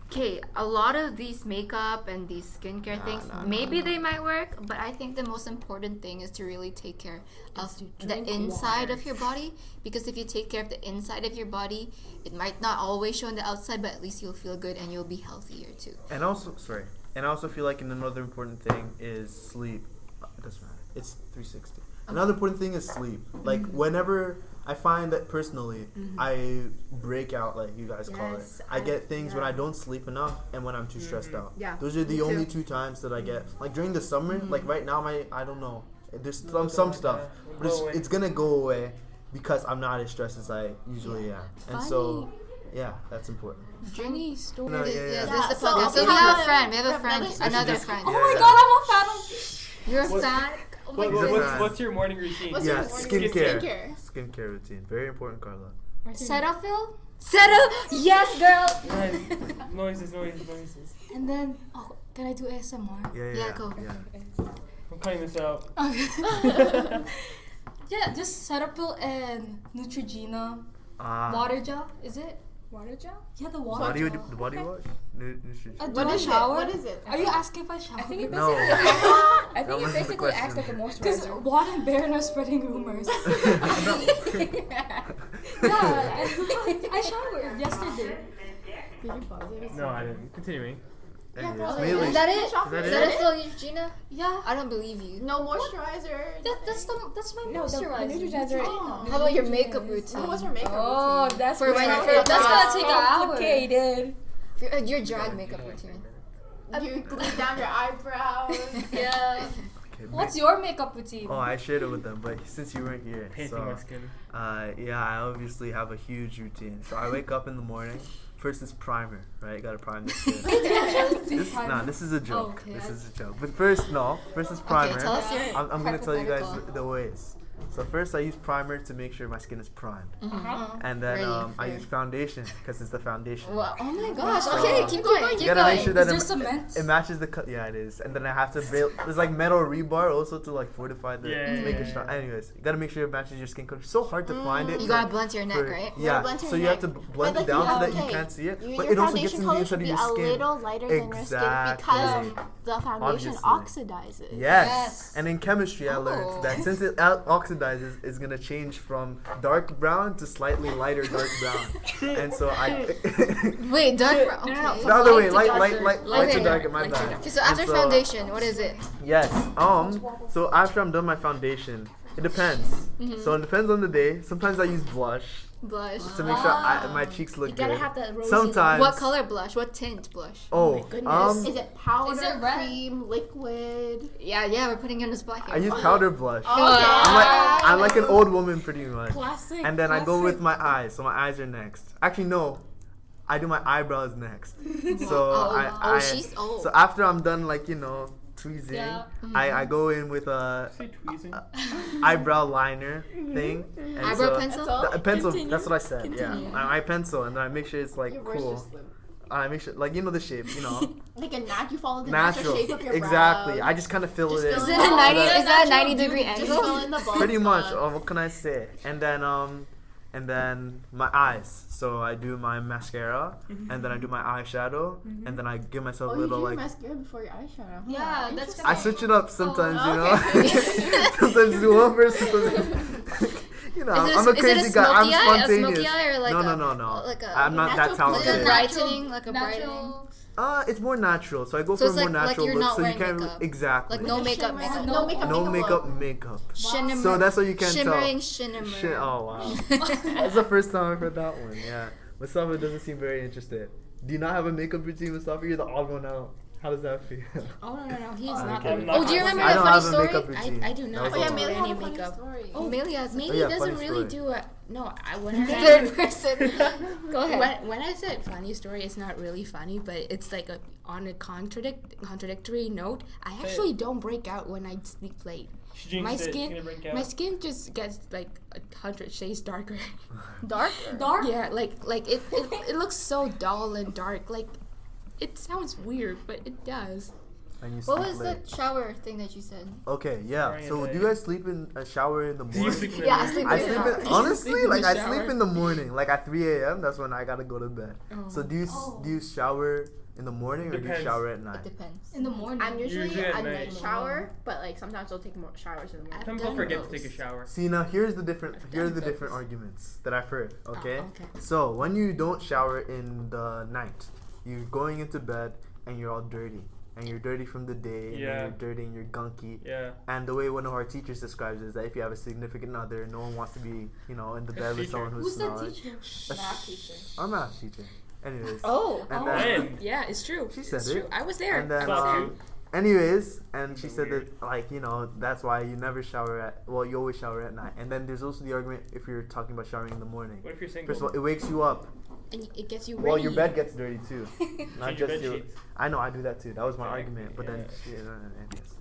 Speaker 2: Kate, a lot of these makeup and these skincare things, maybe they might work, but I think the most important thing is to really take care of the inside of your body, because if you take care of the inside of your body, it might not always show on the outside, but at least you'll feel good and you'll be healthier too.
Speaker 1: And also, I also feel like another important thing is sleep. It doesn't matter. It's 360. Another important thing is sleep. Like whenever I find that personally, I break out, like you guys call it. I get things when I don't sleep enough and when I'm too stressed out.
Speaker 5: Yeah,
Speaker 1: Those are the only two times that I get. Like during the summer, like right now, I don't know. There's some stuff, but it's gonna go away because I'm not as stressed as I usually am. And so, yeah, that's important.
Speaker 3: Funny story.
Speaker 1: No,
Speaker 2: This
Speaker 1: yeah.
Speaker 2: is the
Speaker 5: So
Speaker 2: podcast.
Speaker 5: we
Speaker 2: So we
Speaker 5: have
Speaker 2: have a friend. We have a friend. Another friend.
Speaker 3: Oh my god, I'm a fan of.
Speaker 2: You're a fan. Oh my
Speaker 1: What-
Speaker 4: What's your morning routine?
Speaker 5: What's your
Speaker 1: Yeah,
Speaker 5: morning
Speaker 1: skincare. Skincare routine. Very important, Carla.
Speaker 3: Cetaphil,
Speaker 2: Settle. Yes, girl.
Speaker 4: Guys, noises.
Speaker 3: and then can I do ASMR?
Speaker 2: Yeah, go.
Speaker 1: Yeah.
Speaker 4: I'm cutting this out.
Speaker 3: Yeah, just Cetaphil and Neutrogena water gel. Is it water gel? Yeah, the water
Speaker 1: Body,
Speaker 3: gel.
Speaker 1: the body wash?
Speaker 3: Do
Speaker 5: What
Speaker 3: I
Speaker 5: is
Speaker 3: shower?
Speaker 5: it? What is it?
Speaker 3: Are you asking if I shower?
Speaker 7: I think it
Speaker 1: No.
Speaker 7: I think
Speaker 1: That
Speaker 7: it
Speaker 1: wasn't the
Speaker 7: basically acts like a
Speaker 1: question.
Speaker 3: Because
Speaker 7: moisturizer.
Speaker 3: Juan and Baron are spreading rumors. Yeah, I showered yesterday.
Speaker 5: Did you pause it?
Speaker 4: No, I didn't. Continuing.
Speaker 1: Anyways, mainly.
Speaker 2: Is that it?
Speaker 1: Is that it?
Speaker 2: Cetaphil, Eugenia?
Speaker 3: Yeah,
Speaker 2: I don't believe you.
Speaker 5: No moisturizer.
Speaker 3: that's my
Speaker 7: No, the
Speaker 3: moisturizer.
Speaker 7: Neutrogena.
Speaker 5: Oh.
Speaker 2: How about your makeup routine?
Speaker 5: What's your makeup
Speaker 7: Oh,
Speaker 5: routine?
Speaker 7: that's
Speaker 2: For when- for-
Speaker 3: That's gonna take an hour.
Speaker 7: complicated.
Speaker 2: Your drag makeup routine.
Speaker 5: You glue down your eyebrows.
Speaker 3: Yeah.
Speaker 1: Okay,
Speaker 3: What's your makeup routine?
Speaker 1: Oh, I shared it with them, but since you weren't here,
Speaker 4: Painting my skin.
Speaker 1: yeah, I obviously have a huge routine. So I wake up in the morning. First is primer, right? Gotta prime the skin. This is a joke.
Speaker 3: okay.
Speaker 1: This is a joke. But first is primer.
Speaker 2: Okay, tell us your
Speaker 1: I'm gonna tell you guys
Speaker 2: hypothetical.
Speaker 1: the ways. So first, I use primer to make sure my skin is primed, and then
Speaker 2: Ready
Speaker 1: I
Speaker 2: for-
Speaker 1: use foundation because it's the foundation.
Speaker 2: Well, oh my gosh.
Speaker 1: So-
Speaker 2: Okay, keep going.
Speaker 1: You gotta make sure that
Speaker 3: Is there cement?
Speaker 1: it matches the cut. Yeah, it is. And then I have to build. There's like metal rebar also to like fortify the to make it strong. Anyways, you gotta make sure it matches your skin color. It's so hard to find it.
Speaker 2: You gotta blunt your neck,
Speaker 1: for-
Speaker 2: right?
Speaker 1: Yeah.
Speaker 5: blend your
Speaker 1: So you
Speaker 5: neck.
Speaker 1: have to blend
Speaker 5: But,
Speaker 1: it down so that
Speaker 5: okay,
Speaker 1: you can't see it.
Speaker 5: Your
Speaker 1: But it also gets
Speaker 5: foundation
Speaker 1: into the
Speaker 5: color
Speaker 1: inside
Speaker 5: should
Speaker 1: of
Speaker 5: be
Speaker 1: your
Speaker 5: a
Speaker 1: skin.
Speaker 5: little lighter than your skin because the foundation
Speaker 1: Obviously.
Speaker 5: oxidizes.
Speaker 1: Yes. And in chemistry, I
Speaker 2: Oh.
Speaker 1: learned that since it oxidizes, it's gonna change from dark brown to slightly lighter dark brown. And so I.
Speaker 2: Wait, dark brown.
Speaker 3: No,
Speaker 2: Okay.
Speaker 1: The other way,
Speaker 3: Light
Speaker 1: light
Speaker 3: to
Speaker 1: to
Speaker 2: Okay.
Speaker 1: dark. My
Speaker 2: Light to
Speaker 1: bad.
Speaker 2: dark. Okay, so
Speaker 1: And
Speaker 2: after foundation, what is it?
Speaker 1: Yes. So after I'm done my foundation, it depends. So it depends on the day. Sometimes I use blush
Speaker 2: Blush.
Speaker 1: to make sure my cheeks look
Speaker 7: You gotta
Speaker 1: good.
Speaker 7: have that rosy.
Speaker 1: Sometimes.
Speaker 2: What color blush? What tint blush?
Speaker 1: Oh,
Speaker 5: Is it powder,
Speaker 3: Is it red?
Speaker 5: cream, liquid?
Speaker 2: Yeah, we're putting you on the spot here.
Speaker 1: I use powder blush.
Speaker 5: Okay.
Speaker 1: I'm like an old woman pretty much.
Speaker 3: Classic.
Speaker 1: And then I go with my eyes. So my eyes are next. Actually, no. I do my eyebrows next. So
Speaker 2: she's old.
Speaker 1: So after I'm done, like tweezing,
Speaker 3: Yeah.
Speaker 1: I go in with a
Speaker 4: Say tweezing.
Speaker 1: eyebrow liner thing. And
Speaker 2: Eyebrow
Speaker 1: so-
Speaker 2: pencil?
Speaker 1: A pencil.
Speaker 3: Continue.
Speaker 1: That's what I said.
Speaker 3: Continue.
Speaker 1: Yeah, my pencil, and then I make sure it's like
Speaker 5: Your words
Speaker 1: cool.
Speaker 5: just slim.
Speaker 1: I make sure like the shape,
Speaker 5: Like you follow the
Speaker 1: natural.
Speaker 5: natural shape of your
Speaker 1: Exactly.
Speaker 5: brow.
Speaker 1: I just kind of fill
Speaker 5: Just
Speaker 1: it
Speaker 5: fill
Speaker 1: in.
Speaker 2: Is
Speaker 5: it
Speaker 2: it a 90?
Speaker 5: Yeah,
Speaker 2: Is that a
Speaker 3: natural
Speaker 2: 90-degree
Speaker 3: beauty.
Speaker 5: Just
Speaker 2: angle?
Speaker 5: fill in the bald
Speaker 1: Pretty much.
Speaker 5: spots.
Speaker 1: Oh, what can I say? And then and then my eyes. So I do my mascara, and then I do my eyeshadow, and then I give myself a
Speaker 5: you
Speaker 1: little
Speaker 5: do your
Speaker 1: like.
Speaker 5: mascara before your eyeshadow.
Speaker 2: Yeah, that's
Speaker 1: I switch it up sometimes, you know.
Speaker 5: okay.
Speaker 1: Sometimes do one first, sometimes. You know, I'm a crazy guy. I'm spontaneous.
Speaker 2: A smoky eye or like
Speaker 1: No.
Speaker 2: Like
Speaker 1: I'm not that
Speaker 5: natural
Speaker 2: like a
Speaker 1: talented.
Speaker 2: brightening, like a brightening.
Speaker 1: It's more natural, so I go
Speaker 2: So
Speaker 1: for a
Speaker 2: it's
Speaker 1: more
Speaker 2: like
Speaker 1: natural
Speaker 2: you're
Speaker 1: look.
Speaker 2: not
Speaker 1: So you
Speaker 2: wearing
Speaker 1: can't
Speaker 2: makeup.
Speaker 1: exactly.
Speaker 2: Like no makeup,
Speaker 5: Shimmering,
Speaker 2: makeup.
Speaker 5: no makeup.
Speaker 1: Makeup.
Speaker 2: Shinnemer.
Speaker 1: So that's what you can
Speaker 2: Shimmering,
Speaker 1: tell.
Speaker 2: Chinemerem.
Speaker 1: Oh wow, that's the first time I've heard that one. Yeah, Mustafa doesn't seem very interested. Do you not have a makeup routine, Mustafa? You're the odd one out. How does that feel?
Speaker 3: Oh no, he's not.
Speaker 4: okay.
Speaker 3: the-
Speaker 2: Oh, do you remember
Speaker 1: I
Speaker 2: that
Speaker 1: don't
Speaker 2: funny
Speaker 1: have a
Speaker 2: story?
Speaker 1: makeup routine.
Speaker 3: I do not
Speaker 1: That
Speaker 5: Oh
Speaker 1: was
Speaker 5: yeah,
Speaker 1: all.
Speaker 5: Millie
Speaker 3: do
Speaker 5: had
Speaker 3: any
Speaker 5: a funny
Speaker 3: makeup.
Speaker 5: story.
Speaker 2: Oh, Millie has
Speaker 3: Maybe
Speaker 1: Oh, yeah,
Speaker 3: doesn't
Speaker 1: funny
Speaker 3: really
Speaker 1: story.
Speaker 3: do a no. When I
Speaker 2: third person. Go ahead.
Speaker 3: when I said funny story, it's not really funny, but it's like on a contradictory note. I actually don't break out when I sleep late.
Speaker 4: She jinxed
Speaker 3: My
Speaker 4: it. She's
Speaker 3: skin,
Speaker 4: gonna break out.
Speaker 3: my skin just gets like 100 shades darker.
Speaker 2: Dark.
Speaker 3: Yeah, like it looks so dull and dark. Like it sounds weird, but it does.
Speaker 1: And you
Speaker 2: What
Speaker 1: sleep
Speaker 2: was
Speaker 1: late.
Speaker 2: the shower thing that you said?
Speaker 1: Okay, yeah.
Speaker 4: Sorry,
Speaker 1: So
Speaker 4: okay.
Speaker 1: do you guys sleep in a shower in the
Speaker 4: Do you
Speaker 1: morning?
Speaker 4: sleep in the
Speaker 2: Yeah, I
Speaker 4: morning?
Speaker 2: sleep
Speaker 1: I
Speaker 2: in
Speaker 1: sleep
Speaker 2: the
Speaker 1: in,
Speaker 2: shower.
Speaker 1: honestly,
Speaker 3: Sleep in
Speaker 1: like
Speaker 3: the
Speaker 1: I
Speaker 3: shower?
Speaker 1: sleep in the morning, like at 3 a.m. That's when I gotta go to bed. So do you shower in the morning or do you
Speaker 4: Depends.
Speaker 1: shower at
Speaker 2: It
Speaker 1: night?
Speaker 2: depends.
Speaker 7: In the morning.
Speaker 5: I'm usually
Speaker 4: Usually at
Speaker 5: a
Speaker 4: night.
Speaker 5: night shower, but like sometimes I'll take more showers in the morning.
Speaker 4: Sometimes I'll forget to take a shower.
Speaker 1: See now, here's the different
Speaker 3: I've
Speaker 1: here are
Speaker 3: done
Speaker 1: the
Speaker 3: those.
Speaker 1: different arguments that I've heard. Okay?
Speaker 3: okay.
Speaker 1: So when you don't shower in the night, you're going into bed and you're all dirty. And you're dirty from the day, and
Speaker 4: Yeah.
Speaker 1: then you're dirty and you're gunky.
Speaker 4: Yeah.
Speaker 1: And the way one of our teachers describes it is that if you have a significant other, no one wants to be, in the bed with
Speaker 4: teacher.
Speaker 1: someone who's
Speaker 7: Who's that
Speaker 1: smelly.
Speaker 7: teacher?
Speaker 3: Math teacher.
Speaker 1: Our math teacher. Anyways.
Speaker 2: Oh.
Speaker 1: And then,
Speaker 4: When?
Speaker 3: Yeah, it's true.
Speaker 1: She said
Speaker 3: It's
Speaker 1: it.
Speaker 3: true. I was there.
Speaker 1: And then,
Speaker 4: Fuck you.
Speaker 1: anyways, and she said
Speaker 4: Weird.
Speaker 1: that, like, that's why you never shower you always shower at night. And then there's also the argument if you're talking about showering in the morning.
Speaker 4: What if you're single?
Speaker 1: First of all, it wakes you up.
Speaker 3: And it gets you ready.
Speaker 1: Well, your bed gets dirty too. Not
Speaker 4: Change your
Speaker 1: just
Speaker 4: bed
Speaker 1: your.
Speaker 4: sheets.
Speaker 1: I know, I do that too. That was my
Speaker 4: Yeah,
Speaker 1: argument. But then,
Speaker 4: yeah.
Speaker 1: anyways.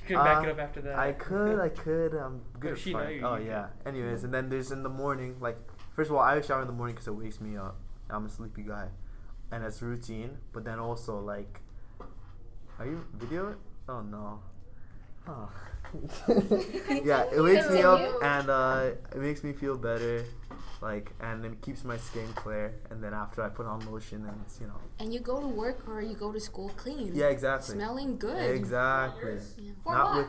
Speaker 4: You could back it up after that.
Speaker 1: I could. I'm good
Speaker 4: Oh,
Speaker 1: at
Speaker 4: she know
Speaker 1: fight.
Speaker 4: you,
Speaker 1: Oh
Speaker 4: you
Speaker 1: yeah. Anyways, and then there's in the morning. Like, first of all, I shower in the morning because it wakes me up. I'm a sleepy guy, and that's routine. But then also like, are you video it? Oh no. Oh. Yeah, it wakes me up and it makes me feel better. Like, and then it keeps my skin clear. And then after I put on lotion, and it's
Speaker 3: And you go to work or you go to school clean.
Speaker 1: Yeah, exactly.
Speaker 3: Smelling good.
Speaker 1: Exactly.
Speaker 3: Yeah.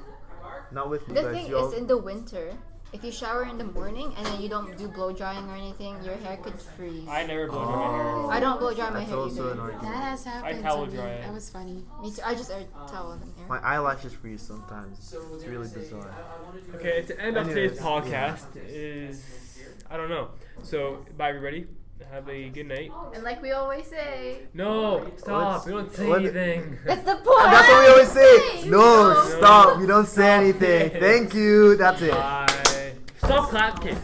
Speaker 1: Not with you
Speaker 2: The
Speaker 1: guys.
Speaker 2: thing
Speaker 1: y'all-
Speaker 2: is, in the winter, if you shower in the morning and then you don't do blow drying or anything, your hair could freeze.
Speaker 4: I never blow dry my hair.
Speaker 2: I don't blow dry my
Speaker 1: That's
Speaker 2: hair
Speaker 1: also an
Speaker 2: either.
Speaker 1: argument.
Speaker 3: That has happened
Speaker 4: towel
Speaker 3: to me.
Speaker 4: dry it.
Speaker 3: That was funny.
Speaker 2: Me too. I just air towel in there.
Speaker 1: My eyelashes freeze sometimes. It's really bizarre.
Speaker 4: Okay, to end off today's
Speaker 1: Anyways,
Speaker 4: podcast is I don't know. So bye everybody. Have a good night.
Speaker 5: And like we always say,
Speaker 4: No, stop. We don't say
Speaker 1: what-
Speaker 4: anything.
Speaker 5: that's the point.
Speaker 1: And that's what we always say. No,
Speaker 4: No.
Speaker 1: stop. You don't say
Speaker 4: Stop
Speaker 1: anything.
Speaker 4: it.
Speaker 1: Thank you. That's it.
Speaker 4: Bye. Stop clapping.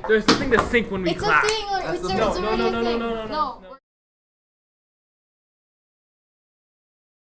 Speaker 4: There's nothing to sync when we
Speaker 2: It's
Speaker 4: clap.
Speaker 2: a thing, or
Speaker 1: That's
Speaker 2: it's
Speaker 1: the-
Speaker 2: a,
Speaker 1: No,
Speaker 2: it's
Speaker 4: no,
Speaker 2: already
Speaker 4: no,
Speaker 2: a
Speaker 4: no,
Speaker 2: thing.
Speaker 4: no, no, no.